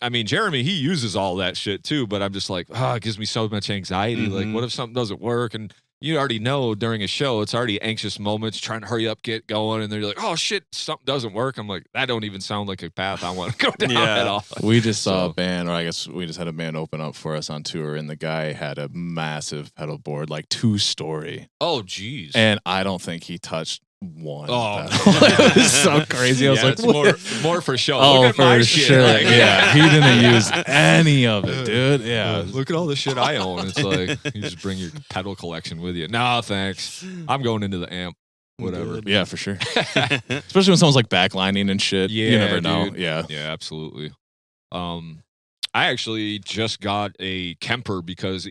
I mean, Jeremy, he uses all that shit too, but I'm just like, it gives me so much anxiety. Mm-hmm. Like, what if something doesn't work? And you already know during a show, it's already anxious moments, trying to hurry up, get going, and they're like, oh shit, something doesn't work. I'm like, that don't even sound like a path I want to go down at all. We just saw a band, or I guess we just had a band open up for us on tour, and the guy had a massive pedal board, like 2-story. Oh, geez. And I don't think he touched one. Oh, it was so crazy. I was like, it's more for show. oh, Look at for my sure. shit. Like, Yeah, he didn't use any of it, dude. Yeah. Look at all the shit I own. It's like, you just bring your pedal collection with you. No, thanks. I'm going into the amp. Whatever. Yeah, for sure. Especially when someone's like backlining and shit. Yeah, you never know. dude. Yeah. Yeah, absolutely. I actually just got a Kemper because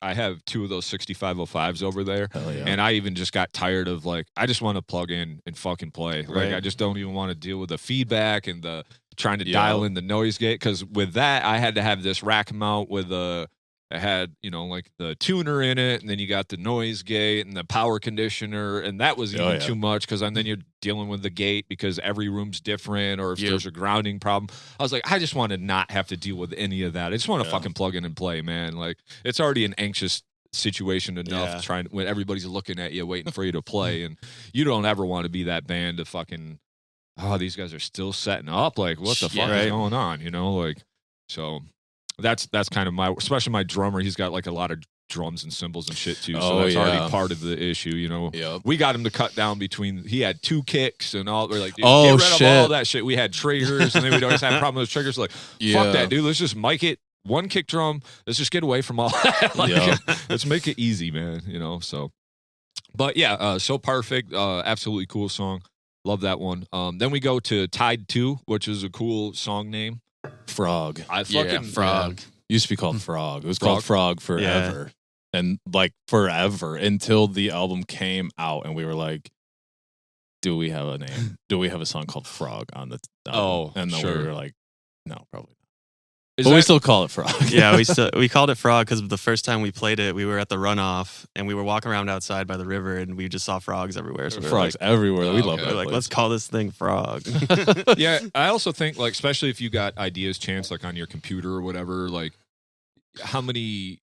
I have 2 of those 6505s over there. Hell yeah. And I even just got tired of like, I just want to plug in and fucking play. Like, Right. I just don't even want to deal with the feedback and the trying to dial in the noise gate. Because with that, I had to have this rack mount with it had, like the tuner in it, and then you got the noise gate and the power conditioner, and that was even too much because then you're dealing with the gate because every room's different, or if there's a grounding problem. I was like, I just want to not have to deal with any of that. I just want to fucking plug in and play, man. Like, it's already an anxious situation enough trying when everybody's looking at you, waiting for you to play, and you don't ever want to be that band to fucking, these guys are still setting up. Like, what the fuck is going on? Like, so. That's kind of especially my drummer. He's got like a lot of drums and cymbals and shit too. So that's already part of the issue, Yep. We got him to cut down he had 2 kicks and all. We're like, dude, oh, get rid shit. of all that shit. We had triggers, and then we'd always have a problem with triggers. Like, fuck that, dude. Let's just mic it. 1 kick drum. Let's just get away from all that. Let's make it easy, man. So. But yeah, So Perfect. Absolutely cool song. Love that one. Then we go to Tide 2, which is a cool song name. Frog. I fucking Frog. Used to be called Frog. It was called Frog forever. And like forever until the album came out, and we were like, do we have a name? Do we have a song called Frog on the album? And then we were like, no, probably not. But we still call it Frog. Yeah, we called it Frog because the first time we played it, we were at the runoff and we were walking around outside by the river and we just saw frogs everywhere. So frogs everywhere. We love that. We're like, let's call this thing Frog. Yeah, I also think, like, especially if you got ideas, Chance, like on your computer or whatever, like how many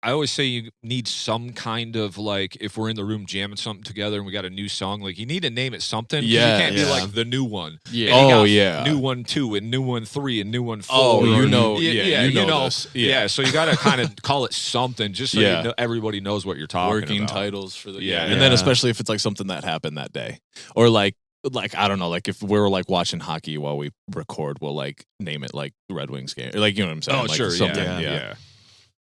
I always say you need some kind of, like, if we're in the room jamming something together and we got a new song, like, you need to name it something. Yeah, you can't be like the new one. Yeah. New one 2 and new one 3 and new one 4. Oh, you know this. Yeah. Yeah, so you got to kind of call it something just so everybody knows what you're talking Working about. titles for the and then especially if it's like something that happened that day, or like I don't know, like if we're like watching hockey while we record, we'll like name it like the Red Wings game, or like, you know what I'm saying? Oh, like sure, something.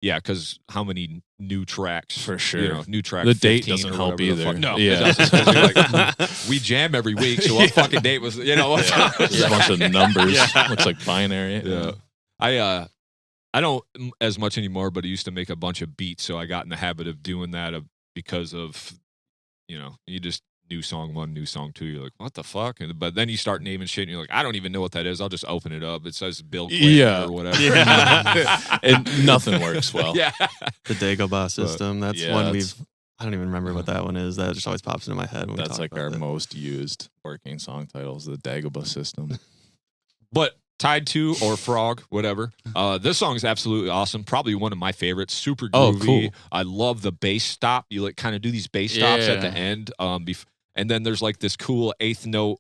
Yeah, because how many new tracks? For sure. New track. The date 15 doesn't or help whatever the either. fuck. No, Yeah. it doesn't. 'Cause you're like, we jam every week, so what fucking date was? What time was Just a that? bunch of numbers. Yeah. Looks like binary. Yeah. I don't as much anymore, but I used to make a bunch of beats, so I got in the habit of doing that because of, you just new song 1, new song 2. You're like, what the fuck? But then you start naming shit, and you're like, I don't even know what that is. I'll just open it up. It says Bill Clinton or whatever. Yeah. And nothing works well. Yeah. The Dagobah system. That's yeah, one that's- I don't even remember what that one is. That just always pops into my head. When we That's talk like about our it. most used working song titles, the Dagobah system. But Tied To or Frog, whatever. This song is absolutely awesome. Probably one of my favorites. Super groovy. Oh, cool. I love the bass stop. You like kind of do these bass stops at the Yeah. end. And then there's like this cool 8th note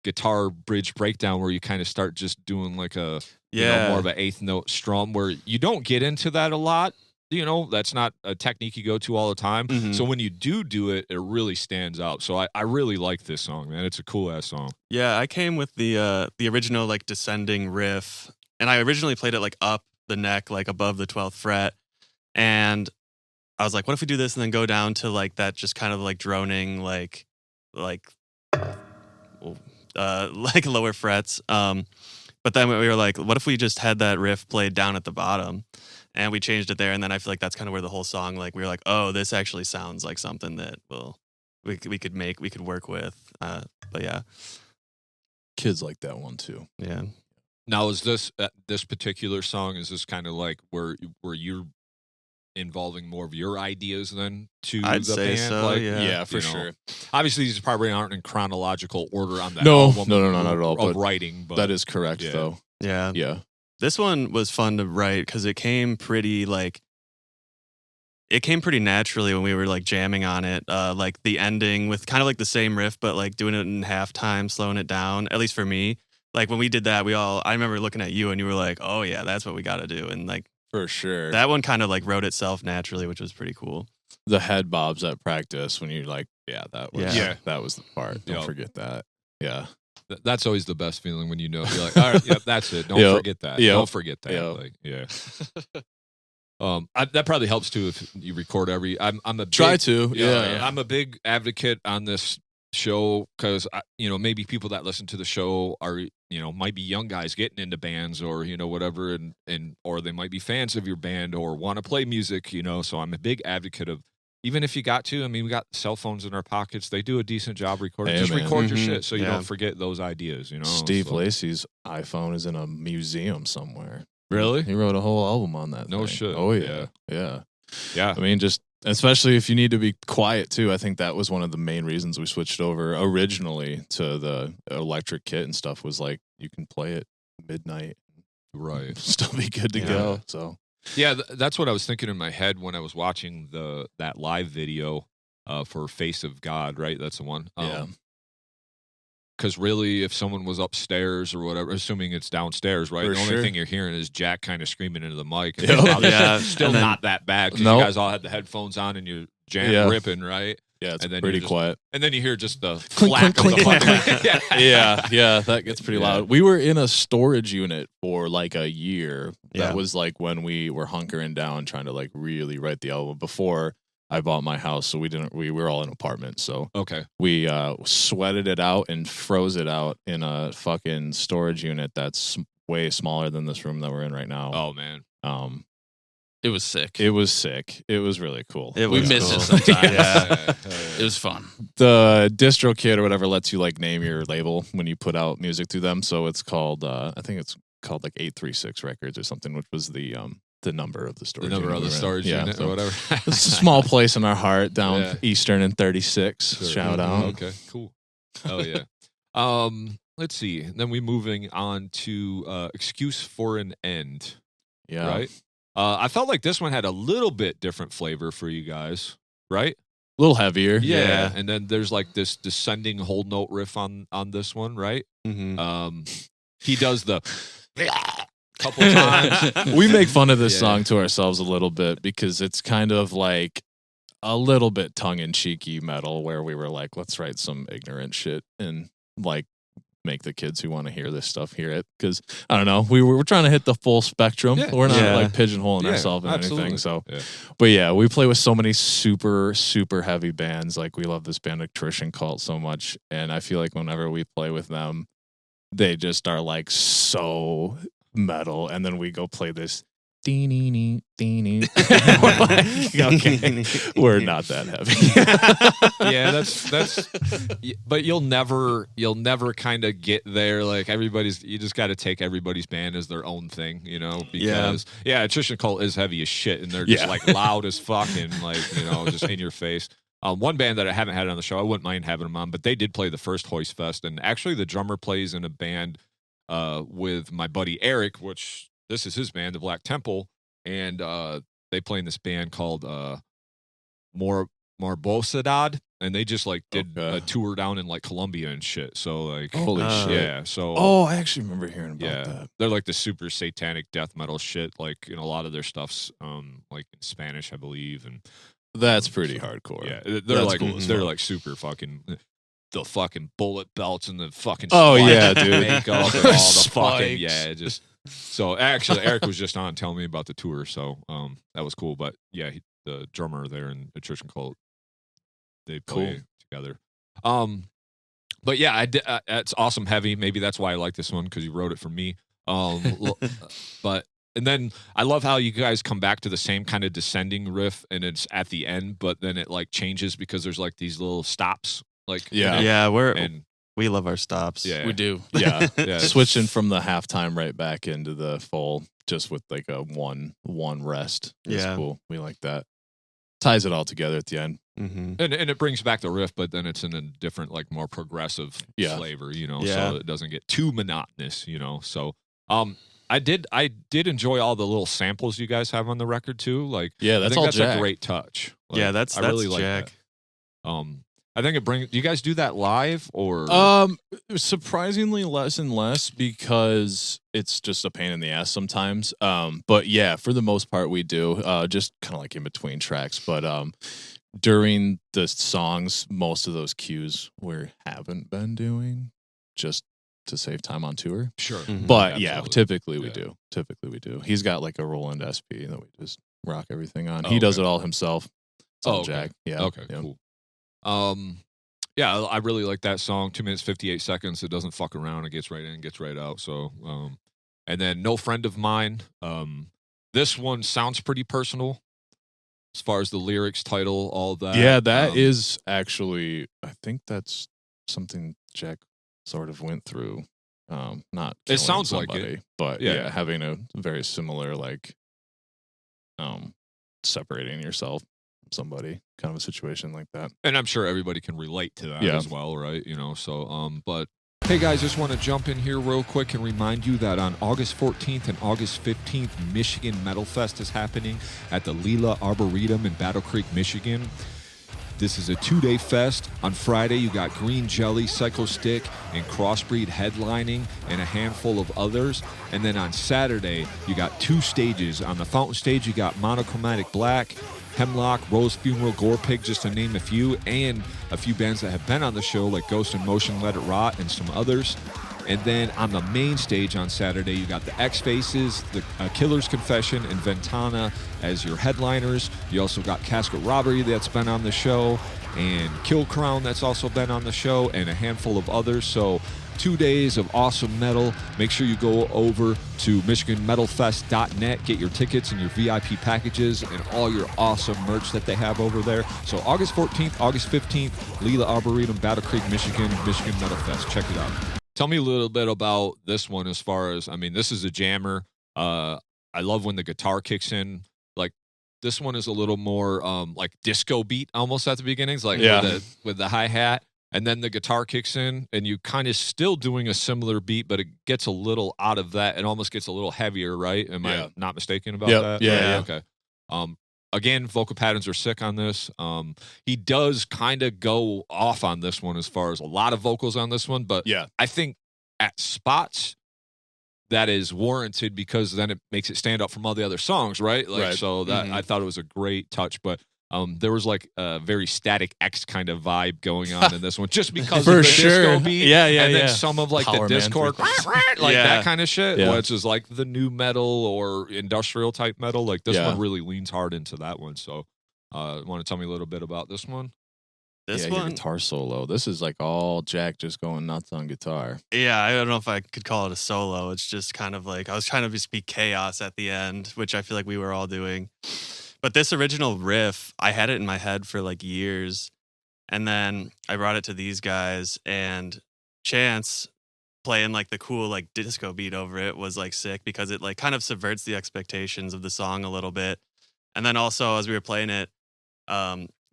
guitar bridge breakdown where you kind of start just doing like a more of an 8th note strum where you don't get into that a lot. That's not a technique you go to all the time. Mhm. So when you do it, it really stands out. So I really like this song, man. It's a cool ass song. Yeah, I came with the original like descending riff, and I originally played it like up the neck, like above the 12th fret, and I was like, what if we do this and then go down to like that just kind of like droning like lower frets. But then we were like, what if we just had that riff played down at the bottom? And we changed it there, and then I feel like that's kind of where the whole song, like, we were like, oh, this actually sounds like something that we could work with. But yeah, Kids like that one too. yeah. Now, is this particular song? Is this kind of like where you're involving more of your ideas than to I'd the say band? so, Like, yeah. Yeah, for you know, sure. Obviously, these probably aren't in chronological order on that No, album. no, not at all, Of but writing, but That is correct, yeah. though. Yeah. Yeah. This one was fun to write because it came pretty naturally when we were like jamming on it. Like the ending with kind of like the same riff, but like doing it in halftime, slowing it down, at least for me. Like when we did that, I remember looking at you and you were like, oh yeah, that's what we got to do. And like For sure. that one kind of like wrote itself naturally, which was pretty cool. The head bobs at practice when you're like, that was the part. Don't Yep. forget that. Yeah. That's always the best feeling when you're like, all right, yeah, that's it. Don't Yep. forget that. Yep. Don't forget that. Yep. Like, yeah. That probably helps too if you record every. I'm a big, Try to. Yeah, Yeah. I'm a big advocate on this show because maybe people that listen to the show are might be young guys getting into bands or whatever and or they might be fans of your band or want to play music. So I'm a big advocate of. Even if you got to, I mean, we got cell phones in our pockets. They do a decent job recording. Hey, Just man. record your Mhm. shit so you Yeah. don't forget those ideas, Steve so. Lacy's iPhone is in a museum somewhere. Really? He wrote a whole album on that. No thing. shit. Oh, yeah. Yeah. Yeah. I mean, just especially if you need to be quiet too. I think that was one of the main reasons we switched over originally to the electric kit and stuff was like you can play it midnight, Right. still be good to Yeah. go. So Yeah, that's what I was thinking in my head when I was watching that live video for Face of God, right? That's the one. Yeah. Because really, if someone was upstairs or whatever, assuming it's downstairs, right? For the only sure. thing you're hearing is Jack kind of screaming into the mic. And Yep. it's probably Yeah, still and then- not that bad because Nope. you guys all had the headphones on and you're Yeah. ripping, right? yeah, it's And then pretty you're just- quiet. And then you hear just the Clink, flack clink, of the clink. fucking Yeah, that gets pretty Yeah. loud. We were in a storage unit for like a year. Yeah. That was like when we were hunkering down trying to like really write the album before I bought my house. So we were all in apartments. So Okay. we sweated it out and froze it out in a fucking storage unit that's way smaller than this room that we're in right now. Oh man. It was sick. It was sick. It was really cool. It we was miss cool. it sometimes. Yeah. It was fun. The distro kit or whatever lets you like name your label when you put out music through them. So it's called I think it's called like 836 Records or something, which was the number of the The storage number unit of the we were in. storage Yeah, unit so or whatever. it's a small place in our heart down Yeah. Eastern and 36. Sure. Shout out. Okay, cool. Oh yeah. Let's see. Then we moving on to Excuse for an End. Yeah. Right. I felt like this one had a little bit different flavor for you guys, right? A little heavier. Yeah. And then there's like this descending whole note riff on this one, right? Mhm. He does the couple times. We make fun of this Yeah. song to ourselves a little bit because it's kind of like a little bit tongue in cheeky metal where we were like, let's write some ignorant shit and like make the kids who want to hear this stuff hear it. Because I don't know, we're trying to hit the full spectrum. Yeah. We're not Yeah. like pigeonholing Yeah, ourselves in absolutely. anything. So, Yeah. but yeah, we play with so many super super heavy bands. Like we love this band Attrition Cult so much, and I feel like whenever we play with them, they just are like so metal, and then we go play this. We're like, okay, we're not that heavy. Yeah, that's. But you'll never kind of get there. Like you just got to take everybody's band as their own thing, you know? Because Attrition Cult is heavy as shit, and they're just like loud as fucking, like, you know, just in your face. One band that I haven't had on the show, I wouldn't mind having them on, but they did play the first Hoist Fest, and actually the drummer plays in a band with my buddy Eric, which this is his band, the Black Temple, and they play in this band called Morbosidad, and they just like did a tour down in like Colombia and shit. So like, Holy shit! Yeah. So I actually remember hearing about that. they're like the super satanic death metal shit. Like, you know, a lot of their stuff's like in Spanish, I believe, and That's pretty hardcore. yeah, That's they're cool. like super fucking. The fucking bullet belts and the fucking dude, makeup and all the fucking Spikes. just so actually Eric was just on telling me about the tour, so that was cool. But yeah, the drummer there in Attrition Cult, they play together. But yeah, it's awesome heavy. Maybe that's why I like this one, because you wrote it for me. But and then I love how you guys come back to the same kind of descending riff, and it's at the end, but then it like changes because there's like these little stops. Like we love our stops. Yeah, We do. Yeah, yeah. switching from the halftime right back into the full, just with like a one rest. It's cool. We like that. Ties it all together at the end. Mm-hmm. And it brings back the riff, but then it's in a different, like more progressive flavor, you know, so it doesn't get too monotonous, you know. So I did enjoy all the little samples you guys have on the record too. Like, Yeah, I that's think all that's Jack. a great touch. Like, that's really Jack. Like that. I think it brings. Do you guys do that live or? Surprisingly less and less, because it's just a pain in the ass sometimes. But yeah, for the most part we do. Just kind of like in between tracks. But during the songs, most of those cues we haven't been doing, just to save time on tour. Sure. Mhm. But Absolutely. typically we do. Typically we do. He's got like a Roland SP that we just rock everything on. Oh, He does okay. it all himself. It's all okay. Jack. Yeah. Okay. Yeah. Cool. Yeah, I really like that song. 2 minutes 58 seconds. It doesn't fuck around. It gets right in, gets right out. So, and then No Friend of Mine. This one sounds pretty personal as far as the lyrics, title, all that. Yeah, that is actually, I think that's something Jack sort of went through. Not It killing sounds like somebody, it. but Yeah. having a very similar, like, separating yourself from somebody, kind of a situation like that. And I'm sure everybody can relate to that Yeah. as well, right? You know, so, but hey guys, just want to jump in here real quick and remind you that on August 14th and August 15th, Michigan Metal Fest is happening at the Leela Arboretum in Battle Creek, Michigan. This is a 2-day fest. On Friday, you got Green Jelly, Psycho Stick, and Crossbreed headlining, and a handful of others. And then on Saturday, you got 2 stages. On the fountain stage, you got Monochromatic Black, Hemlock, Rose Funeral, Gore Pig, just to name a few, and a few bands that have been on the show, like Ghost in Motion, Let It Rot, and some others. And then on the main stage on Saturday, you got the X-Faces, the Killer's Confession, and Ventana as your headliners. You also got Casket Robbery that's been on the show, and Kill Crown that's also been on the show, and a handful of others. So 2 days of awesome metal. Make sure you go over to MichiganMetalFest.net, get your tickets and your VIP packages and all your awesome merch that they have over there. So August 14th, August 15th, Leela Arboretum, Battle Creek, Michigan, Michigan Metal Fest. Check it out. Tell me a little bit about this one as far as, I mean, this is a jammer. I love when the guitar kicks in. Like, this one is a little more like disco beat almost at the beginning. It's like with the hi-hat. And then the guitar kicks in, and you kind of still doing a similar beat, but it gets a little out of that and almost gets a little heavier, right? Am I not mistaken about that? Yeah. Okay. Again, vocal patterns are sick on this. He does kind of go off on this one as far as a lot of vocals on this one, but I think at spots that is warranted because then it makes it stand out from all the other songs, right? Like, so that I thought it was a great touch. But There was like a very Static X kind of vibe going on in this one, just because For of the sure. disco beat. Yeah, and then some of like Power the Man Discord, 3. like Yeah. that kind of shit, Yeah. which is like the new metal or industrial type metal. Like this Yeah. one really leans hard into that one. So, want to tell me a little bit about this one? This Your one, guitar solo. This is like all Jack just going nuts on guitar. yeah, I don't know if I could call it a solo. It's just kind of like I was trying to just be chaos at the end, which I feel like we were all doing. But this original riff, I had it in my head for like years. And then I brought it to these guys, and Chance playing like the cool like disco beat over it was like sick because it like kind of subverts the expectations of the song a little bit. And then also as we were playing it,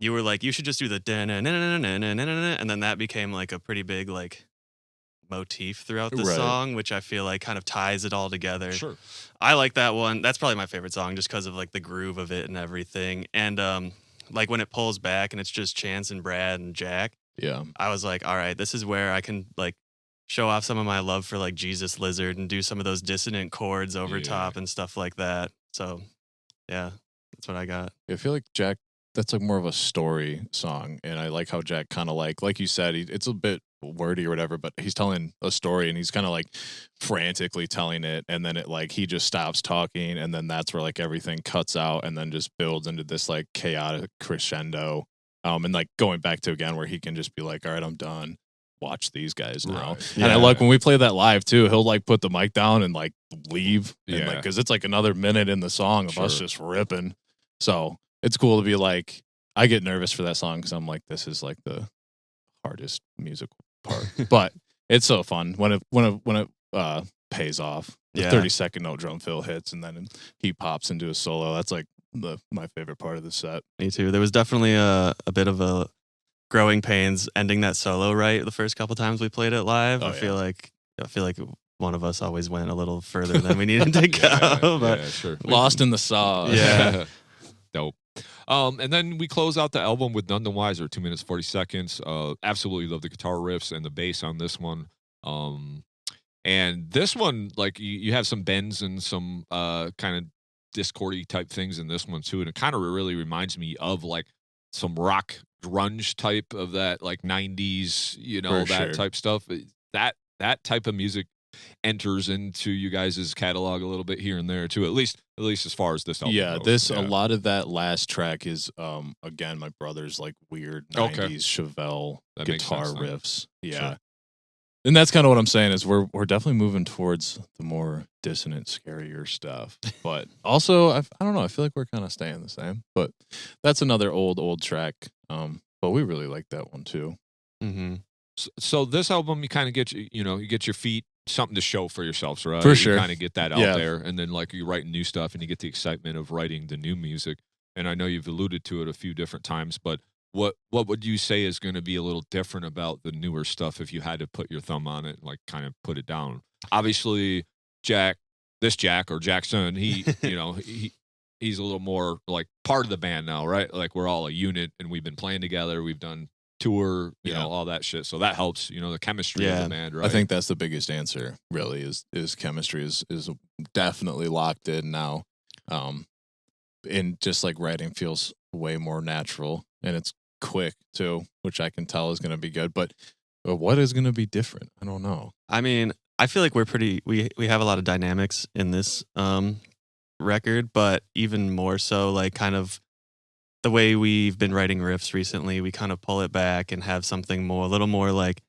you were like, you should just do the and then that became like a pretty big like motif throughout the Right. song, which I feel like kind of ties it all together. Sure. I like that one. That's probably my favorite song just because of like the groove of it and everything. And like when it pulls back and it's just Chance and Brad and Jack, Yeah. I was like, all right, this is where I can like show off some of my love for like Jesus Lizard and do some of those dissonant chords over Yeah. top and stuff like that. So yeah, that's what I got. I feel like Jack, that's like more of a story song. And I like how Jack kind of like you said, it's a bit wordy or whatever, but he's telling a story and he's kind of like frantically telling it. And then it like, he just stops talking. And then that's where like everything cuts out and then just builds into this like chaotic crescendo. And like going back to again, where he can just be like, all right, I'm done. Watch these guys now. Right. And I like when we play that live too, he'll like put the mic down and like leave. And Yeah. like, cause it's like another minute in the song of us Sure. just ripping. So it's cool to be like, I get nervous for that song because I'm like, this is like the hardest musical part, but it's so fun when it pays off. The Yeah. 30-second note drum fill hits and then he pops into a solo. That's like my favorite part of the set. Me too. There was definitely a bit of a growing pains ending that solo right the first couple times we played it live. Oh, I feel like one of us always went a little further than we needed to go. But yeah, sure. Lost in the sauce. Yeah. Dope. And then we close out the album with None the Wiser, 2 minutes 40 seconds. Absolutely love the guitar riffs and the bass on this one. And this one, like you have some bends and some kind of discordy type things in this one too, and it kind of really reminds me of like some rock grunge type of that like 90s, For that sure. type stuff. That type of music enters into you guys' catalog a little bit here and there too, at least as far as this album Yeah, goes. a lot of that last track is again my brother's like weird 90s Okay. Chevelle That makes guitar sense then. riffs. Yeah. Sure. And that's kind of what I'm saying is we're definitely moving towards the more dissonant, scarier stuff. But also I don't know, I feel like we're kind of staying the same. But that's another old track. But we really like that one too. Mm-hmm. So this album, you kind of get you get your feet something to show for yourselves, right? For sure. You kind of get that out Yeah. there, and then like you write new stuff, and you get the excitement of writing the new music. And I know you've alluded to it a few different times, but what would you say is going to be a little different about the newer stuff if you had to put your thumb on it, and like kind of put it down? Obviously, Jack or Jackson, he he's a little more like part of the band now, right? Like we're all a unit, and we've been playing together. We've done tour, you know, all that shit. So that helps, the chemistry of the band, right? I think that's the biggest answer really is chemistry is definitely locked in now. And just like writing feels way more natural and it's quick too, which I can tell is going to be good. But what is going to be different? I don't know. I mean, I feel like we have a lot of dynamics in this record, but even more so like kind of the way we've been writing riffs recently, we kind of pull it back and have something a little more like,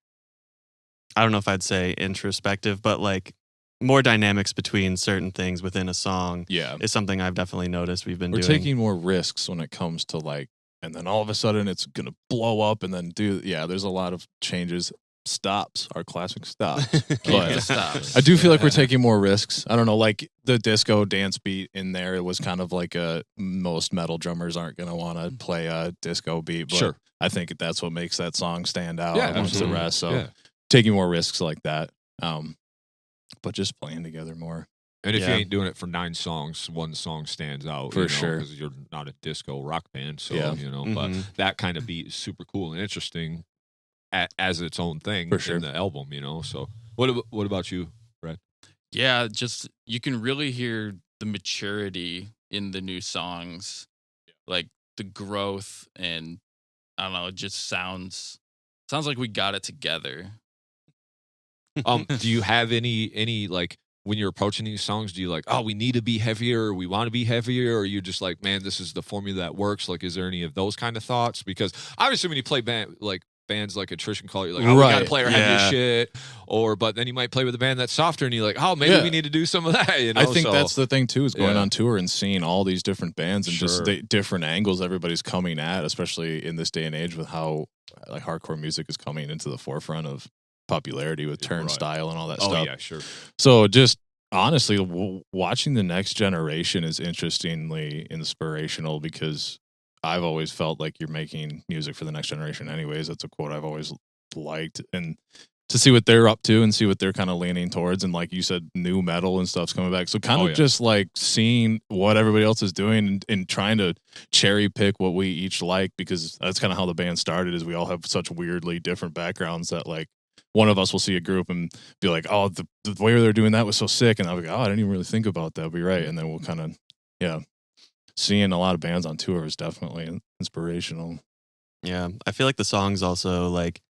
I don't know if I'd say introspective, but like more dynamics between certain things within a song Yeah. is something I've definitely noticed we've been We're doing. taking more risks when it comes to like, and then all of a sudden it's going to blow up and then there's a lot of changes. Stops, our classic stops. But Stops. I do feel like we're taking more risks. I don't know, like the disco dance beat in there, it was kind of like most metal drummers aren't going to want to play a disco beat, but Sure. I think that's what makes that song stand out Yeah, amongst absolutely. the rest. So Yeah. taking more risks like that, but just playing together more. And if you Yeah. ain't doing it for 9 songs, one song stands out. For sure. Because you're not a disco rock band. So, Yeah. but Mhm. that kind of beat is super cool and interesting as its own thing For sure. in the album, So what about you, Brad? Yeah, just you can really hear the maturity in the new songs. Like the growth, and I don't know, it just sounds like we got it together. Do you have any like when you're approaching these songs, do you like, oh, we need to be heavier, or we want to be heavier, or are you just like, man, this is the formula that works? Like, is there any of those kind of thoughts? Because obviously when you play bands like Attrition Call, you're like, oh, we gotta play our heavier shit. But then you might play with a band that's softer and you're like, oh, maybe we need to do some of that. You know? I think that's the thing too, is going on tour and seeing all these different bands and just the different angles everybody's coming at, especially in this day and age with how like hardcore music is coming into the forefront of popularity with turnstile and all that stuff. Oh yeah, sure. So just honestly, watching the next generation is interestingly inspirational, because I've always felt like you're making music for the next generation anyways. That's a quote I've always liked. And to see what they're up to and see what they're kind of leaning towards, and like you said, new metal and stuff's coming back. So kind of just like seeing what everybody else is doing and trying to cherry pick what we each like, because that's kind of how the band started, is we all have such weirdly different backgrounds that like one of us will see a group and be like, oh, the way they're doing that was so sick. And I'll be like, oh, I didn't even really think about that. I'll be right. And then we'll kind of, seeing a lot of bands on tour is definitely inspirational. Yeah. I feel like the songs also, like,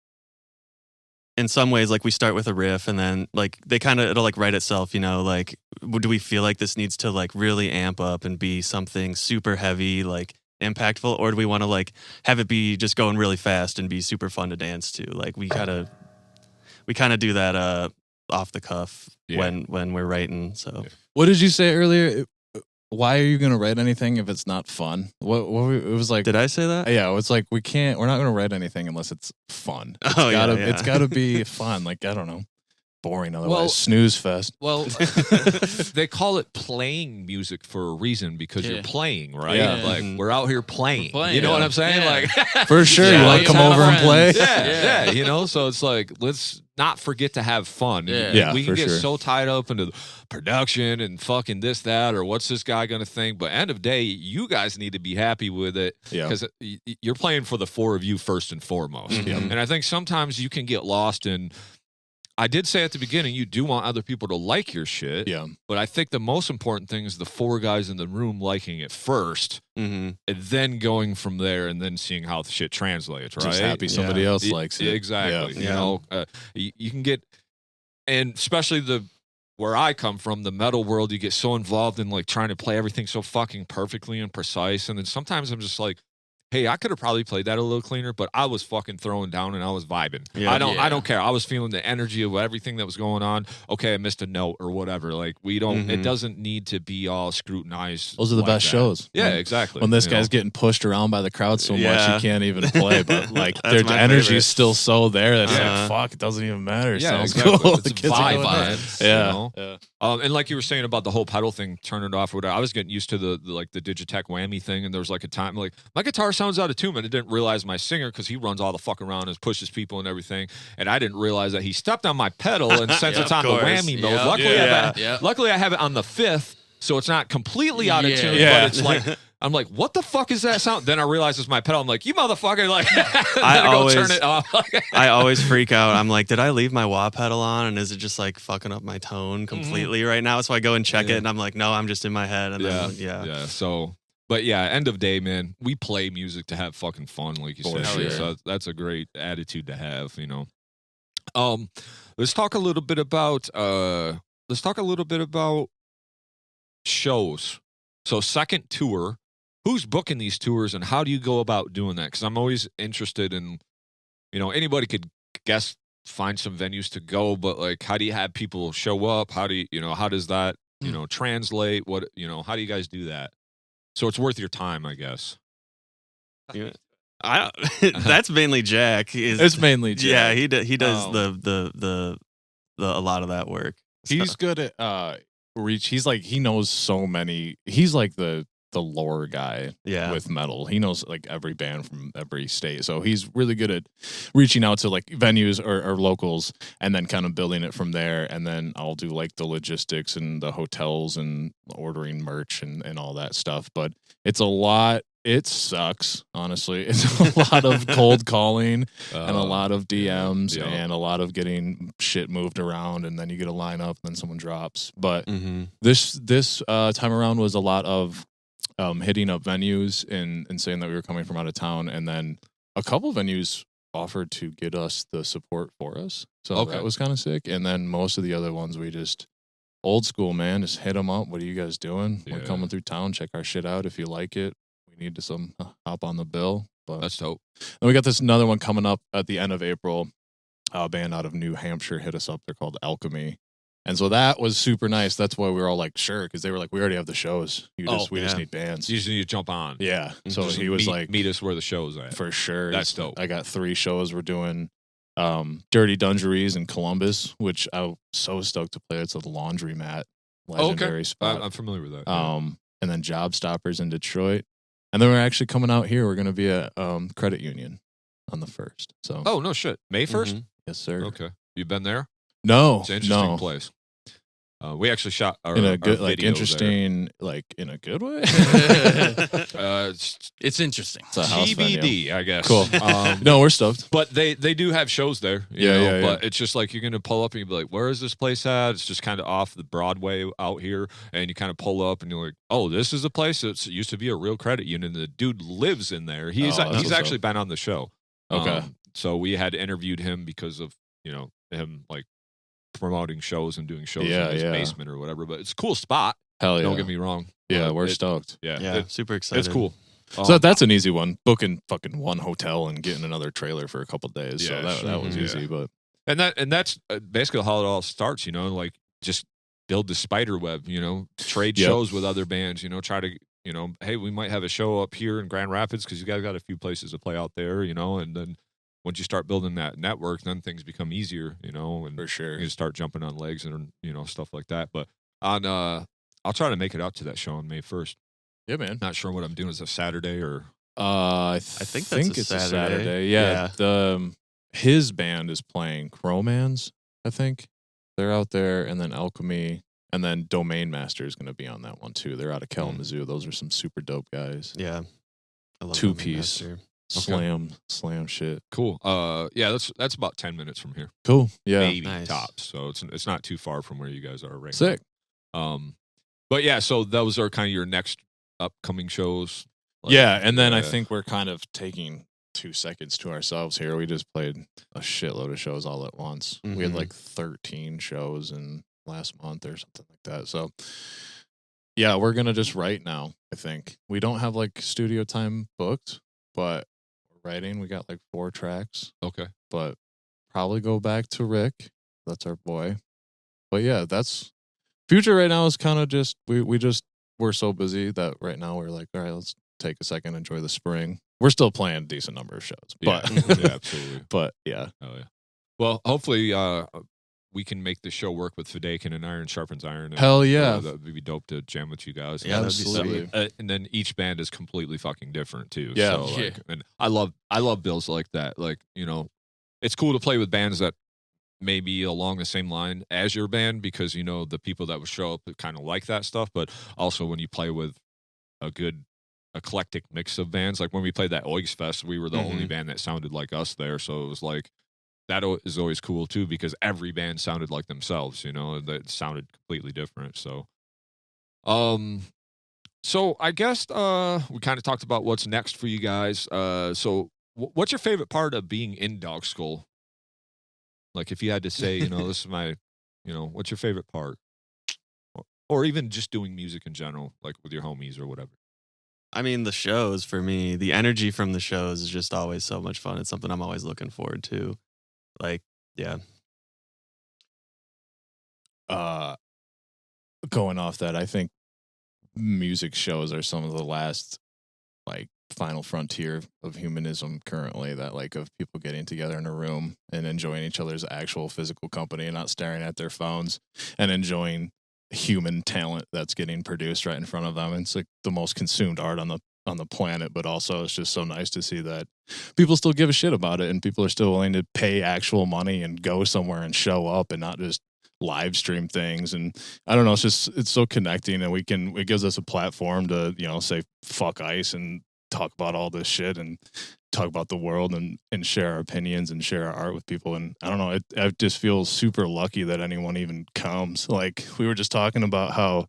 in some ways, like, we start with a riff and then, like, it'll, like, write itself, you know, like, do we feel like this needs to, like, really amp up and be something super heavy, like, impactful? Or do we want to, like, have it be just going really fast and be super fun to dance to? Like, we kind of do that off the cuff when we're writing. So, what did you say earlier? Why are you going to write anything if it's not fun? What it was like? Did I say that? Yeah, it's like we're not going to write anything unless it's fun. It's gotta be fun. Like, I don't know, boring otherwise. Snooze fest. Well, they call it playing music for a reason, because you're playing, right? Yeah. Like, we're out here playing. You know what I'm saying? Yeah. Like, For sure, you want to come over and play? Yeah, you know. So it's like, let's not forget to have fun. Yeah, we can get so tied up into the production and fucking this, that, or what's this guy gonna think? But end of day, you guys need to be happy with it, because you're playing for the four of you first and foremost. Mm-hmm. And I think sometimes you can get lost in. I did say at the beginning, you do want other people to like your shit. Yeah. But I think the most important thing is the four guys in the room liking it first, and then going from there, and then seeing how the shit translates, right? Just happy somebody else likes it. Exactly. Yeah. You know, you can get, and especially where I come from, the metal world, you get so involved in like trying to play everything so fucking perfectly and precise. And then sometimes I'm just like, hey, I could have probably played that a little cleaner, but I was fucking throwing down and I was vibing. Yeah. I don't care. I was feeling the energy of everything that was going on. Okay, I missed a note or whatever. Like, we don't. It doesn't need to be all scrutinized. Those are the best shows. Yeah, exactly. When this guy's getting pushed around by the crowd so much he can't even play, but like their my energy favorite. is still so there that it's like, fuck, it doesn't even matter. It sounds exactly. cool. It's The a kids are vibe, going man. nuts. You Yeah. know? And like you were saying about the whole pedal thing, turn it off or whatever. I was getting used to the Digitech whammy thing, and there was like a time like my guitar sounds out of tune, and I didn't realize my singer, because he runs all the fuck around and pushes people and everything, and I didn't realize that he stepped on my pedal, and since it's on the whammy mode, luckily I have it on the 5th, so it's not completely out of tune, but it's like. I'm like, what the fuck is that sound? Then I realize it's my pedal. I'm like, you motherfucker! Like, I turn it off. I always freak out. I'm like, did I leave my wah pedal on, and is it just like fucking up my tone completely right now? So I go and check it, and I'm like, no, I'm just in my head. And then, So, but yeah, end of day, man, we play music to have fucking fun, like you said. Sure. So that's a great attitude to have, you know. Let's talk a little bit about shows. So, second tour. Who's booking these tours, and how do you go about doing that? Because I'm always interested in, you know, anybody could find some venues to go, but like, how do you have people show up? How do you, how does that, translate? What, how do you guys do that? So it's worth your time, I guess. Yeah. That's mainly Jack. It's mainly Jack. Yeah, he does the a lot of that work. He's good at reach. He's like, he knows so many. He's like the lore guy with metal. He knows like every band from every state. So he's really good at reaching out to like venues or locals, and then kind of building it from there. And then I'll do like the logistics and the hotels and ordering merch and all that stuff. But it's a lot. It sucks, honestly. It's a lot of cold calling and a lot of DMs and a lot of getting shit moved around, and then you get a lineup and then someone drops. But this time around was a lot of hitting up venues and saying that we were coming from out of town, and then a couple venues offered to get us the support for us. So that was kind of sick. And then most of the other ones, we just old school, man, just hit them up. What are you guys doing? We're coming through town. Check our shit out. If you like it, we need to hop on the bill. But that's dope. And we got this another one coming up at the end of April. A band out of New Hampshire hit us up. They're called Alchemy. And so that was super nice. That's why we were all like, sure, because they were like, we already have the shows. We just need bands. You just need to jump on. Yeah. So he was like, meet us where the show's at. For sure. That's dope. I got 3 shows. We're doing Dirty Dungarees in Columbus, which I'm so stoked to play. It's a laundromat, legendary spot. I'm familiar with that. And then Job Stoppers in Detroit. And then we're actually coming out here. We're going to be at Credit Union on the 1st. So. Oh, no shit. May 1st? Yes, sir. Okay. You been there? No. It's an interesting place. We actually shot our, in a good, our like interesting, there. Like in a good way. It's interesting. It's a house TBD, venue. I guess. Cool. No, we're stoked. But they do have shows there. You Yeah, know, yeah, yeah. But it's just like you're gonna pull up and you'll be like, "Where is this place at?" It's just kind of off the Broadway out here, and you kind of pull up and you're like, "Oh, this is a place that used to be a real credit union." And the dude lives in there. He's actually been on the show. Okay. So we had interviewed him because of him like promoting shows and doing shows in his basement or whatever. But it's a cool spot. Hell yeah. Don't get me wrong. Yeah, we're stoked. Yeah, super excited. It's cool. So that's an easy one. Booking fucking one hotel and getting another trailer for a couple days. Yeah, so that was easy. But that's basically how it all starts. Like just build the spider web. Trade shows with other bands. Try to hey, we might have a show up here in Grand Rapids because you guys got a few places to play out there. And then once you start building that network, then things become easier. And for sure, you start jumping on legs and stuff like that. But I'll try to make it out to that show on May 1st. Yeah, man. Not sure what I'm doing. Is it a Saturday or? I think it's a Saturday. Yeah. His band is playing Crowmans, I think. They're out there, and then Alchemy, and then Domain Master is going to be on that one too. They're out of Kalamazoo. Those are some super dope guys. Yeah. I love 2-piece. Slam shit. Cool. Yeah, that's about 10 minutes from here. Cool. Yeah. Maybe Nice. tops. So it's not too far from where you guys are right Sick. now. But yeah, so those are kind of your next upcoming shows. Yeah, and then I think we're kind of taking 2 seconds to ourselves here. We just played a shitload of shows all at once. We had like 13 shows in last month or something like that. So yeah, we're gonna just write now. I think we don't have like studio time booked, but we're writing. We got like 4 tracks. Okay. But probably go back to Rick. That's our boy. But yeah, that's future right now is kind of just we're so busy that right now we're like, all right, let's take a second, enjoy the spring. We're still playing a decent number of shows, but yeah, absolutely. But yeah. Oh yeah. Well, hopefully we can make the show work with Fidakin and Iron Sharpens Iron. And, hell yeah. That would be dope to jam with you guys. Yeah, absolutely. And then each band is completely fucking different too. Yeah. So, and I love bills like that. Like, it's cool to play with bands that may be along the same line as your band because the people that would show up kind of like that stuff. But also when you play with a good eclectic mix of bands, like when we played that Oigs Fest, we were the only band that sounded like us there. So it was like that is always cool too because every band sounded like themselves. That sounded completely different. So, so I guess we kind of talked about what's next for you guys. So what's your favorite part of being in Dog Skull? Like if you had to say, this is my, what's your favorite part? Or even just doing music in general, like with your homies or whatever. I mean, the shows for me, the energy from the shows is just always so much fun. It's something I'm always looking forward to. Like, yeah. Going off that, I think music shows are some of the last like final frontier of humanism currently, that like of people getting together in a room and enjoying each other's actual physical company and not staring at their phones and enjoying human talent that's getting produced right in front of them. And it's like the most consumed art on the planet, but also it's just so nice to see that people still give a shit about it and people are still willing to pay actual money and go somewhere and show up and not just live stream things. And I don't know, it's so connecting, and it gives us a platform to say fuck ICE and talk about all this shit and talk about the world and share our opinions and share our art with people. And I don't know, I just feel super lucky that anyone even comes. Like we were just talking about how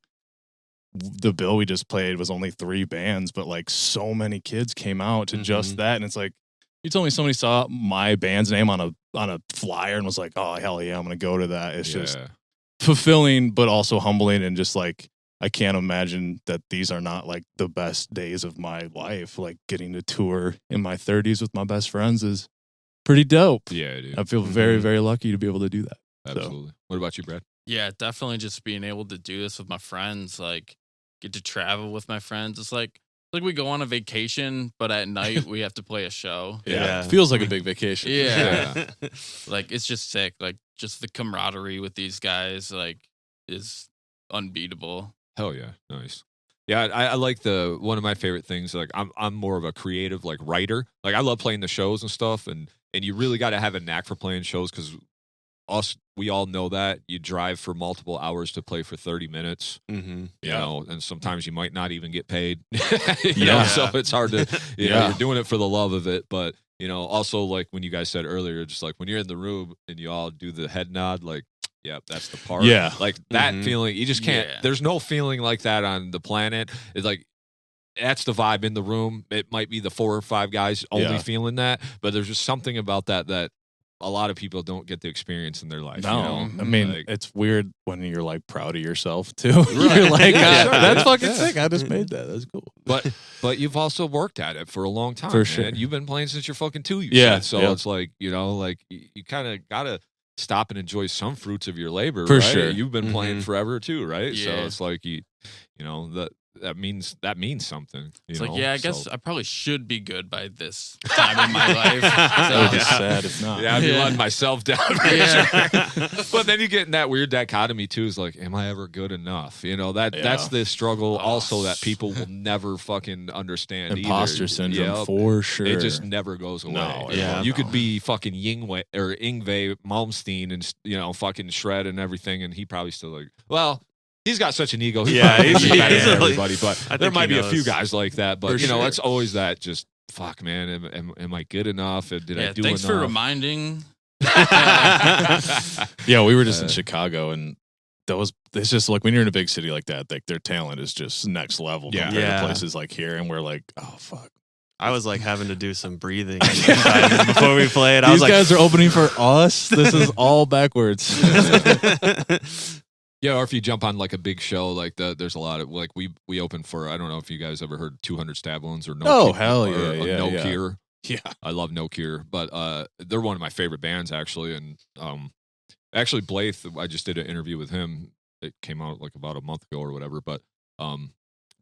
the bill we just played was only 3 bands, but like so many kids came out to just that, and it's like you told me somebody saw my band's name on a flyer and was like, oh hell yeah, I'm gonna go to that. It's just fulfilling, but also humbling, and just like I can't imagine that these are not like the best days of my life. Like getting to tour in my 30s with my best friends is pretty dope. Yeah, dude. I feel very, very lucky to be able to do that. Absolutely. So. What about you, Brad? Yeah, definitely just being able to do this with my friends, like get to travel with my friends. It's like we go on a vacation, but at night we have to play a show. Yeah. It feels like a big vacation. Yeah. Like it's just sick. Like just the camaraderie with these guys like is unbeatable. Hell yeah. Nice. Yeah, I like one of my favorite things, like I'm more of a creative like writer. Like I love playing the shows and stuff, and you really got to have a knack for playing shows, because we all know that you drive for multiple hours to play for 30 minutes, you know, and sometimes you might not even get paid. you know, so it's hard to, you know, you're doing it for the love of it. But, you know, also like when you guys said earlier, just like when you're in the room and you all do the head nod, like, yeah, that's the part. Yeah. Like that feeling, you just can't, there's no feeling like that on the planet. It's like, that's the vibe in the room. It might be the 4 or 5 guys only feeling that, but there's just something about that a lot of people don't get the experience in their life. No, you know? I mean, like, it's weird when you're like proud of yourself too. You're like, that's fucking sick. I just made that. That's cool. But you've also worked at it for a long time. For sure. Man. You've been playing since you're fucking 2. You said. So it's like, you know, like you kind of gotta stop and enjoy some fruits of your labor. For right? sure. You've been playing forever too, right? Yeah. So it's like you know that means something. It's like, I guess I probably should be good by this time in my life. So, I'd be sad if not. Yeah, I'd be letting myself down. But then you get in that weird dichotomy too. Is like, am I ever good enough? You know, that's the struggle also that people will never fucking understand. Imposter syndrome for sure. It just never goes away. No, you could be fucking Yngwie Malmsteen and, you know, fucking shred and everything, and he probably still like, well, he's got such an ego. He's better than everybody, but there might be a few guys like that. But you know, it's always that just fuck, man. Am I good enough? Did I do thanks enough? for reminding. Yeah, we were just in Chicago, and it's just like when you're in a big city like that, like their talent is just next level compared to places like here, and we're like, oh fuck. I was like having to do some breathing before we played. These guys are opening for us. This is all backwards. Yeah, or if you jump on like a big show, like there's a lot of like we opened for, I don't know if you guys ever heard 200 Stab Wounds or No. Oh, Cure, hell No Cure. Yeah, I love No Cure, but they're one of my favorite bands actually, and actually Blythe, I just did an interview with him. It came out like about a month ago or whatever, but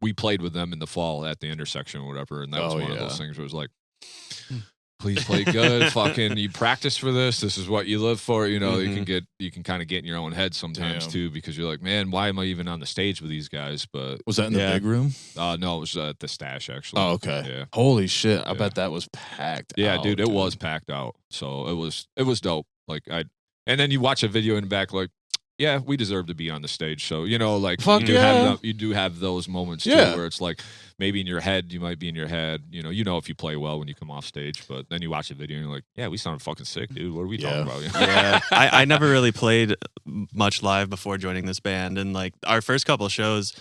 we played with them in the fall at the Intersection or whatever, and that was one of those things where it was like, please play good. Fucking, you practice for this. This is what you live for. You know, you can kind of get in your own head sometimes too, because you're like, man, why am I even on the stage with these guys? But was that in the big room? No, it was at the Stash actually. Oh, okay. Yeah. Holy shit! I bet that was packed. Yeah, out, dude, it was packed out. So it was dope. Like and then you watch a video in the back, like, yeah, we deserve to be on the stage. So, you know, like you do have those moments too, where it's like maybe in your head, you might be in your head, you know if you play well when you come off stage, but then you watch the video and you're like, yeah, we sound fucking sick, dude. What are we talking about? Yeah. I never really played much live before joining this band, and like our first couple of shows,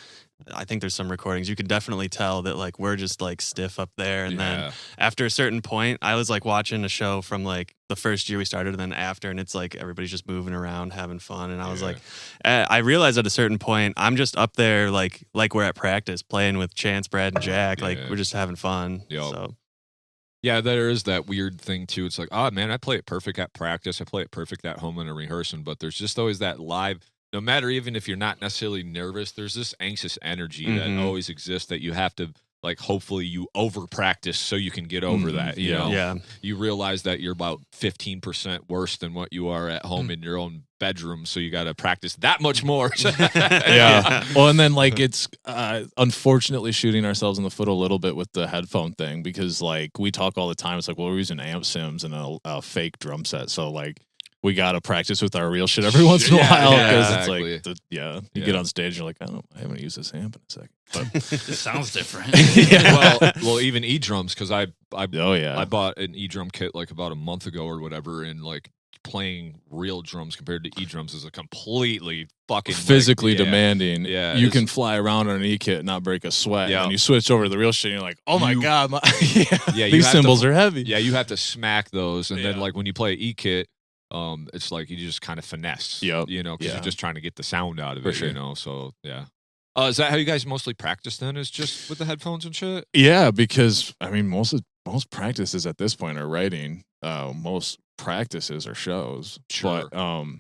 I think there's some recordings. You can definitely tell that like we're just like stiff up there. And then after a certain point, I was like watching a show from like the first year we started and then after, and it's like everybody's just moving around, having fun. And I was like, I realized at a certain point, I'm just up there like we're at practice playing with Chance, Brad, and Jack. Like we're just having fun. Yep. So. Yeah, there is that weird thing too. It's like, oh man, I play it perfect at practice. I play it perfect at home in a rehearsal, but there's just always that live. No matter even if you're not necessarily nervous, there's this anxious energy that always exists that you have to, like, hopefully you over practice so you can get over that. You know? Yeah. You realize that you're about 15% worse than what you are at home in your own bedroom, so you got to practice that much more. Well, and then like it's unfortunately shooting ourselves in the foot a little bit with the headphone thing, because like we talk all the time. It's like, well, we're using amp sims and a fake drum set, so like we gotta practice with our real shit every once in a while, because it's like, you get on stage, and you're like, I haven't used this amp in a second. But this sounds different. Well, even e-drums, because I I bought an e-drum kit like about a month ago or whatever, and like playing real drums compared to E-drums is a completely fucking physically demanding. Yeah, you can fly around on an E-kit and not break a sweat. Yeah. And you switch over to the real shit and you're like, oh my God. Yeah, these cymbals are heavy. Yeah, you have to smack those. And then Yeah. like when you play E-kit, it's like you just kind of finesse, Yep. you know, because Yeah. you're just trying to get the sound out of For it, sure. you know, so yeah. Is that how you guys mostly practice then, is just with the headphones and shit? Yeah, because I mean, most practices at this point are writing. Most practices are shows. Sure. But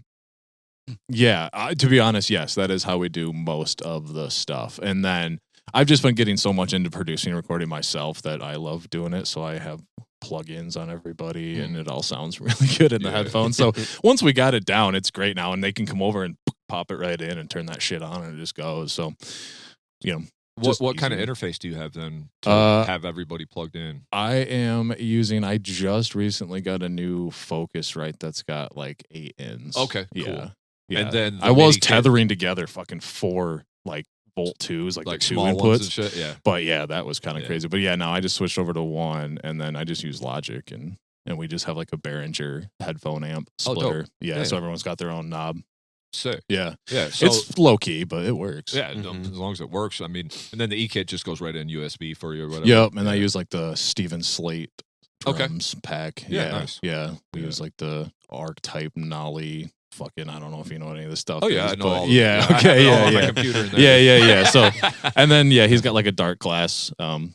yeah, to be honest, yes, that is how we do most of the stuff. And then I've just been getting so much into producing and recording myself that I love doing it. So I have plugins on everybody, and it all sounds really good in the headphones. So once we got it down, it's great now, and they can come over and pop it right in and turn that shit on, and it just goes. So, you know. What kind of interface do you have then to have everybody plugged in? I just recently got a new Focusrite that's got like 8 ins. Okay, yeah. cool. Yeah. And then I was tethering together fucking 4 like Volt 2s, like the 2 small inputs. ones and shit, yeah. But yeah, that was kind of crazy. But yeah, now I just switched over to 1, and then I just use Logic, and we just have like a Behringer headphone amp splitter. Dope. Yeah, so everyone's got their own knob. Sick. Yeah. Yeah. So, it's low key, but it works. yeah, as long as it works. I mean, and then the E-kit just goes right in USB for you or whatever. Yep, and I use like the Steven Slate drums pack. Yeah, Yeah, nice. Yeah, we Yeah. use like the Arc-type Nolly. Fucking, I don't know if you know any of this stuff. Oh yeah, is, I know but all. yeah, I have okay, it all yeah, on my yeah. computer in there. Yeah. So, and then he's got like a dark glass.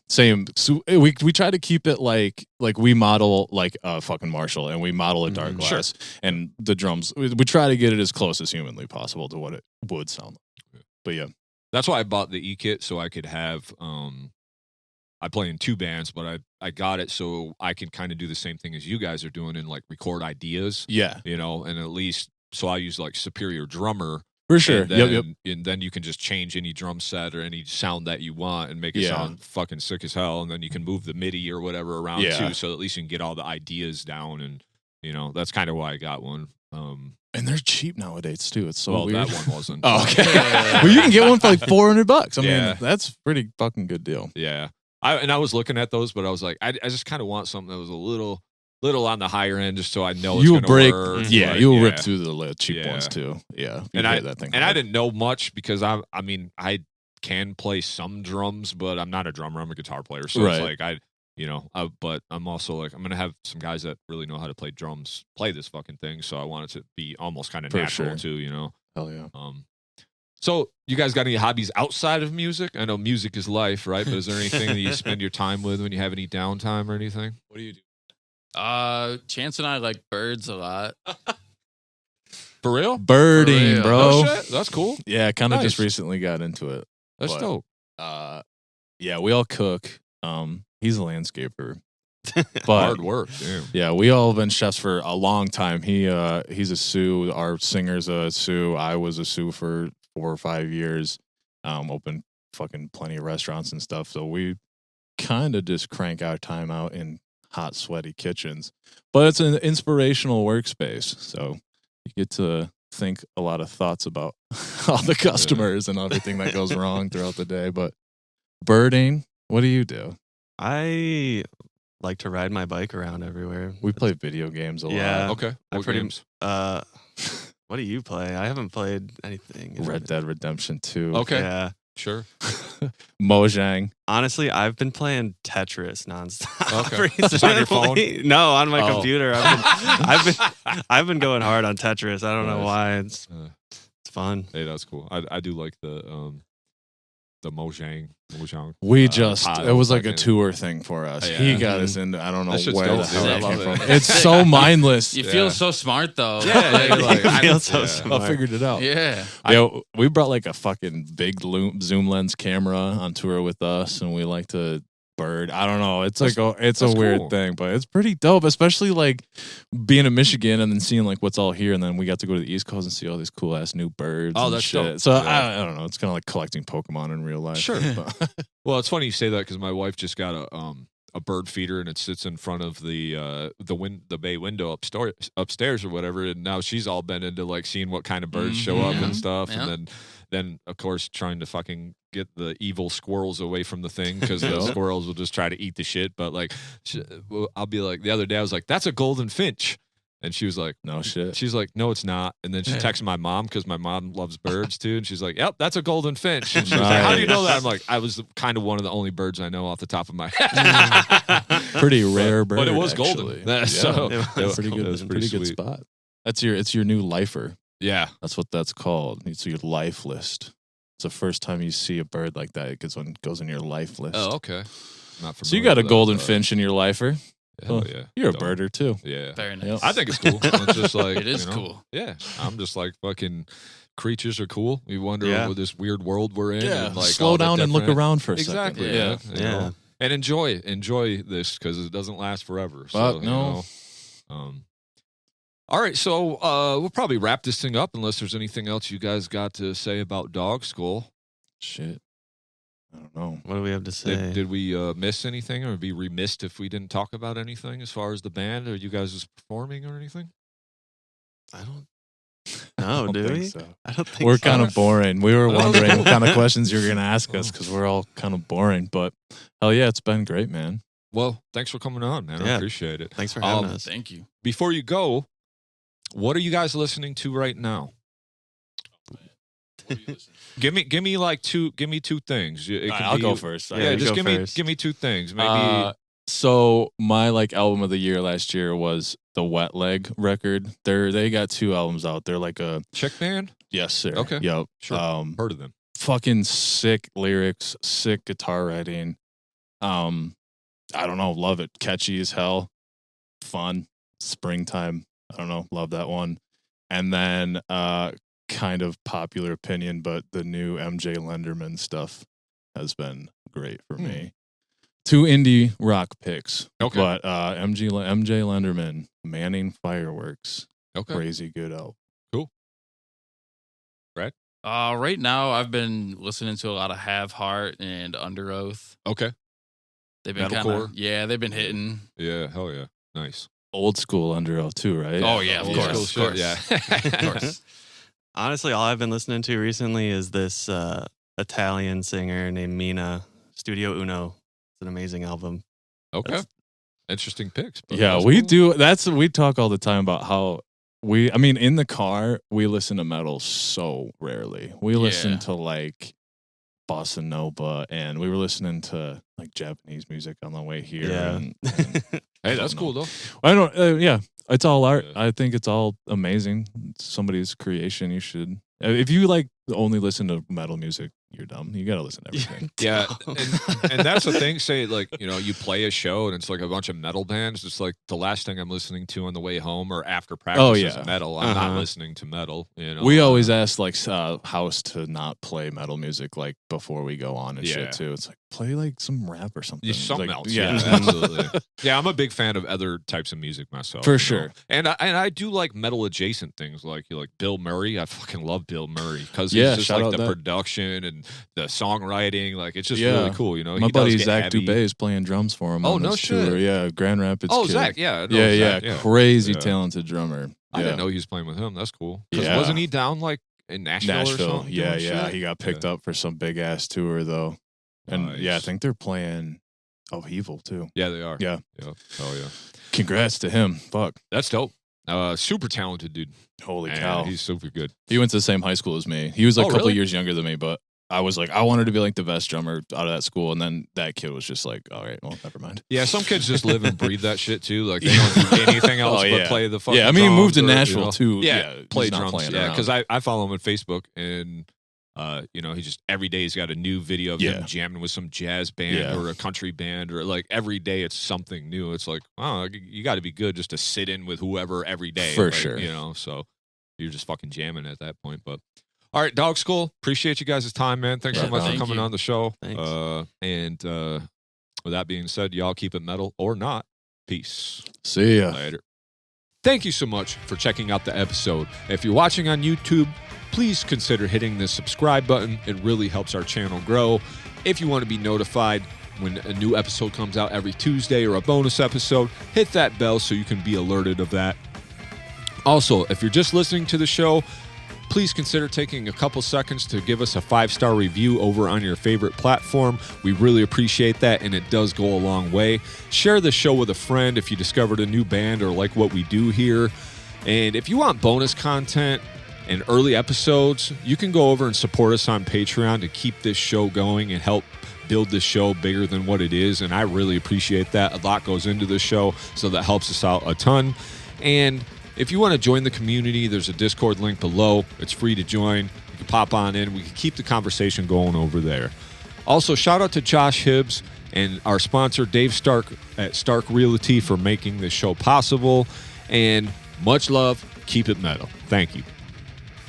Same. So we try to keep it like we model like a fucking Marshall, and we model a dark glass, and the drums. We try to get it as close as humanly possible to what it would sound like. But yeah, that's why I bought the E-kit, so I could have. I play in 2 bands, but I got it so I can kind of do the same thing as you guys are doing and like record ideas. yeah, You know, and at least so I use like Superior Drummer. for sure. And then, Yep. And then you can just change any drum set or any sound that you want and make it Yeah. sound fucking sick as hell. And then you can move the MIDI or whatever around Yeah. too, so at least you can get all the ideas down. And you know, that's kind of why I got one. And they're cheap nowadays too. It's so Well, weird. that one wasn't. Oh, okay. Well, you can get one for like $400. I mean, Yeah. that's pretty fucking good deal. Yeah. I was looking at those, but I was like, I just kind of want something that was a little on the higher end, just so I know it's You'll gonna break, work. yeah, but, you'll rip through the cheap Yeah. ones too. Yeah, And you hit that thing. I hard. didn't know much because I mean I can play some drums, but I'm not a drummer. I'm a guitar player, so it's Right. like but I'm also like I'm gonna have some guys that really know how to play drums play this fucking thing, so I want it to be almost kind of For natural sure. too, you know. Hell yeah. So you guys got any hobbies outside of music? I know music is life, right? But is there anything that you spend your time with when you have any downtime or anything? What do you do? Chance and I like birds a lot. For real? Birding, real. bro. Oh shit, that's cool. Yeah, kind of just Nice. recently got into it. That's But- dope. Yeah, we all cook. He's a landscaper, but Hard work. Damn. yeah, we all have been chefs for a long time. He's a Sioux. Our singer's a Sioux. I was a Sioux for 4 or 5 years. Opened fucking plenty of restaurants and stuff. So we kind of just crank our time out in hot, sweaty kitchens. But it's an inspirational workspace. So you get to think a lot of thoughts about all the customers and everything that goes wrong throughout the day. But birding, what do you do? I like to ride my bike around everywhere. We play video games a lot. Yeah. Okay. I What pretty games? What do you play? I haven't played anything. Red Dead Redemption 2. Okay. Yeah. Sure. Mojang. Honestly, I've been playing Tetris nonstop. Okay. recently. Just on your phone? No, on my Oh. computer. I've been going hard on Tetris. I don't know Nice. why. It's Uh, fun. Hey, that's cool. I do like the Mojang. We Uh, just, tile it was like a fucking- tour thing for us. Yeah. He got us into, I don't know That shit's where dope, the hell dude. that I came love from. it. It's so mindless. You Yeah. feel so smart though. Yeah, you're like, You feel I- so yeah. smart. I figured it out. Yeah. We brought like a fucking big zoom lens camera on tour with us, and we like to bird. I don't know. It's That's- like it's a that's weird cool. thing, but it's pretty dope. Especially like being in Michigan and then seeing like what's all here, and then we got to go to the East Coast and see all these cool ass new birds. Oh, and that's shit. dope. So Yeah. I don't know. It's kind of like collecting Pokemon in real life. Sure. But- Well, it's funny you say that because my wife just got a bird feeder and it sits in front of the bay window upstairs or whatever, and now she's all been into like seeing what kind of birds show up Mhm. and stuff, Yeah. and then of course trying to fucking get the evil squirrels away from the thing because the Yeah. squirrels will just try to eat the shit. But like, I'll be like the other day I was like, that's a golden finch. And she was like, no shit. She's like, no, it's not. And then she texted my mom because my mom loves birds too. And she's like, yep, that's a golden finch. And she was like, how do you know that? I'm like, I was kind of one of the only birds I know off the top of my head. Pretty rare bird. But it was actually. golden. So it was pretty good. It was pretty good sweet. spot. It's your new lifer. Yeah. That's what that's called. It's your life list. It's the first time you see a bird like that. It goes in your life list. Oh, okay. Not So you got a familiar with golden that, finch in your lifer. Hell yeah. You're a Dope. birder too. Yeah. Very nice. Yep. I think it's cool. It's just like It is you know, cool. Yeah. I'm just like fucking creatures are cool. We wonder Yeah. what this weird world we're in. And like slow all the down and look different- around for a Exactly. second. Yeah. Yeah. You know, and enjoy this because it doesn't last forever. So, Fuck, you no. know, all right, so we'll probably wrap this thing up unless there's anything else you guys got to say about Dog Skull. Shit. I don't know. What do we have to say? Did we miss anything or be remiss if we didn't talk about anything as far as the band or you guys just performing or anything? I don't know, do we? So. I don't think We're so. kind of boring. We were Oh. wondering what kind of questions you were going to ask us because we're all kind of boring. But hell yeah, it's been great, man. Well, thanks for coming on, man. I Yeah. appreciate it. Thanks for having us. Thank you. Before you go, what are you guys listening to right now? Give me like two things. It can I'll be- go first. Yeah, you just go give first. me two things. Maybe So my album of the year last year was the Wet Leg record. They got 2 albums out. They're like a Chick Band. yes sir. Okay. Yep. Sure. Heard of them. Fucking sick lyrics, sick guitar writing. I don't know, love it. Catchy as hell. Fun. Springtime. I don't know, love that one. And then kind of popular opinion, but the new MJ Lenderman stuff has been great for me. 2 indie rock picks. Okay. But MJ Lenderman, Manning Fireworks. Okay. Crazy good album. Right now, I've been listening to a lot of Have Heart and Under Oath. Okay. They've been Metalcore? they've been hitting. Yeah. Hell yeah. Nice. Old school Under Oath too, right? Oh yeah, of Old course, school of shit, course. Yeah. Of course. Honestly, all I've been listening to recently is this Italian singer named Mina, Studio Uno. It's an amazing album. Okay. That's- Interesting picks. but Yeah, that's we cool. do. We talk all the time about how in the car, we listen to metal so rarely. We listen Yeah. to like bossa nova, and we were listening to like Japanese music on the way here. Yeah. And Hey, that's cool though. I don't. Yeah, it's all art. Yeah. I think it's all amazing. It's somebody's creation. You should. If you like only listen to metal music, you're dumb. You gotta listen to everything. Yeah, and that's the thing. Say like you play a show and it's like a bunch of metal bands. It's like the last thing I'm listening to on the way home or after practice Oh, is yeah. metal. I'm not Uh-huh. listening to metal. We always ask like house to not play metal music like before we go on and Yeah. shit too. It's like play like some rap or something. Yeah, something Like, else. Yeah, Yeah, absolutely. Yeah, I'm a big fan of other types of music myself. For you know. sure. And I do like metal adjacent things like Bill Murray. I fucking love Bill Murray because Yeah, he's just shout like out the that. production and the songwriting. Like it's just Yeah. really cool. My He buddy does get Zach heavy. Dubé is playing drums for him. Oh, on no this shit. tour. Yeah, Grand Rapids. Oh, kid. Zach. Yeah. I know Yeah, Zach, crazy Yeah. talented drummer. I Yeah. didn't know he was playing with him. That's cool. Because Yeah. wasn't he down like in Nashville or something? Yeah, doing yeah. shit? He got picked up for some big ass tour though, and yeah, I Nice. think they're playing Evil too. Yeah, they are. Yeah. Yeah. Oh yeah. Congrats to him. Fuck. That's dope. Super talented dude. Holy Man, cow. he's super good. He went to the same high school as me. He was like Oh, a couple really? years younger than me, but I was like, I wanted to be like the best drummer out of that school. And then that kid was just like, all right, well, never mind. Yeah, some kids just live and breathe that shit too. Like they don't do anything else Oh, but yeah. play the fucking Yeah, I mean, he moved to drums or, Nashville too. Yeah, play he's not drums. playing Yeah, around. because I follow him on Facebook and he just every day he's got a new video of Yeah. him jamming with some jazz band Yeah. or a country band or like every day it's something new. It's like, oh, you got to be good just to sit in with whoever every day. For like, sure. So you're just fucking jamming at that point. But all right, Dog Skull, appreciate you guys' time, man. Thanks so Yeah, much for thank coming you. on the show. Thanks. And with that being said, y'all keep it metal or not. Peace. See ya. Later. Thank you so much for checking out the episode. If you're watching on YouTube, please consider hitting the subscribe button. It really helps our channel grow. If you want to be notified when a new episode comes out every Tuesday or a bonus episode, hit that bell so you can be alerted of that. Also, if you're just listening to the show, please consider taking a couple seconds to give us a 5-star review over on your favorite platform. We really appreciate that, and it does go a long way. Share the show with a friend if you discovered a new band or like what we do here. And if you want bonus content and early episodes, you can go over and support us on Patreon to keep this show going and help build this show bigger than what it is. And I really appreciate that. A lot goes into this show, so that helps us out a ton. And if you want to join the community, there's a Discord link below. It's free to join. You can pop on in. We can keep the conversation going over there. Also, shout out to Josh Hibbs and our sponsor, Dave Stark at Stark Realty, for making this show possible. And much love. Keep it metal. Thank you.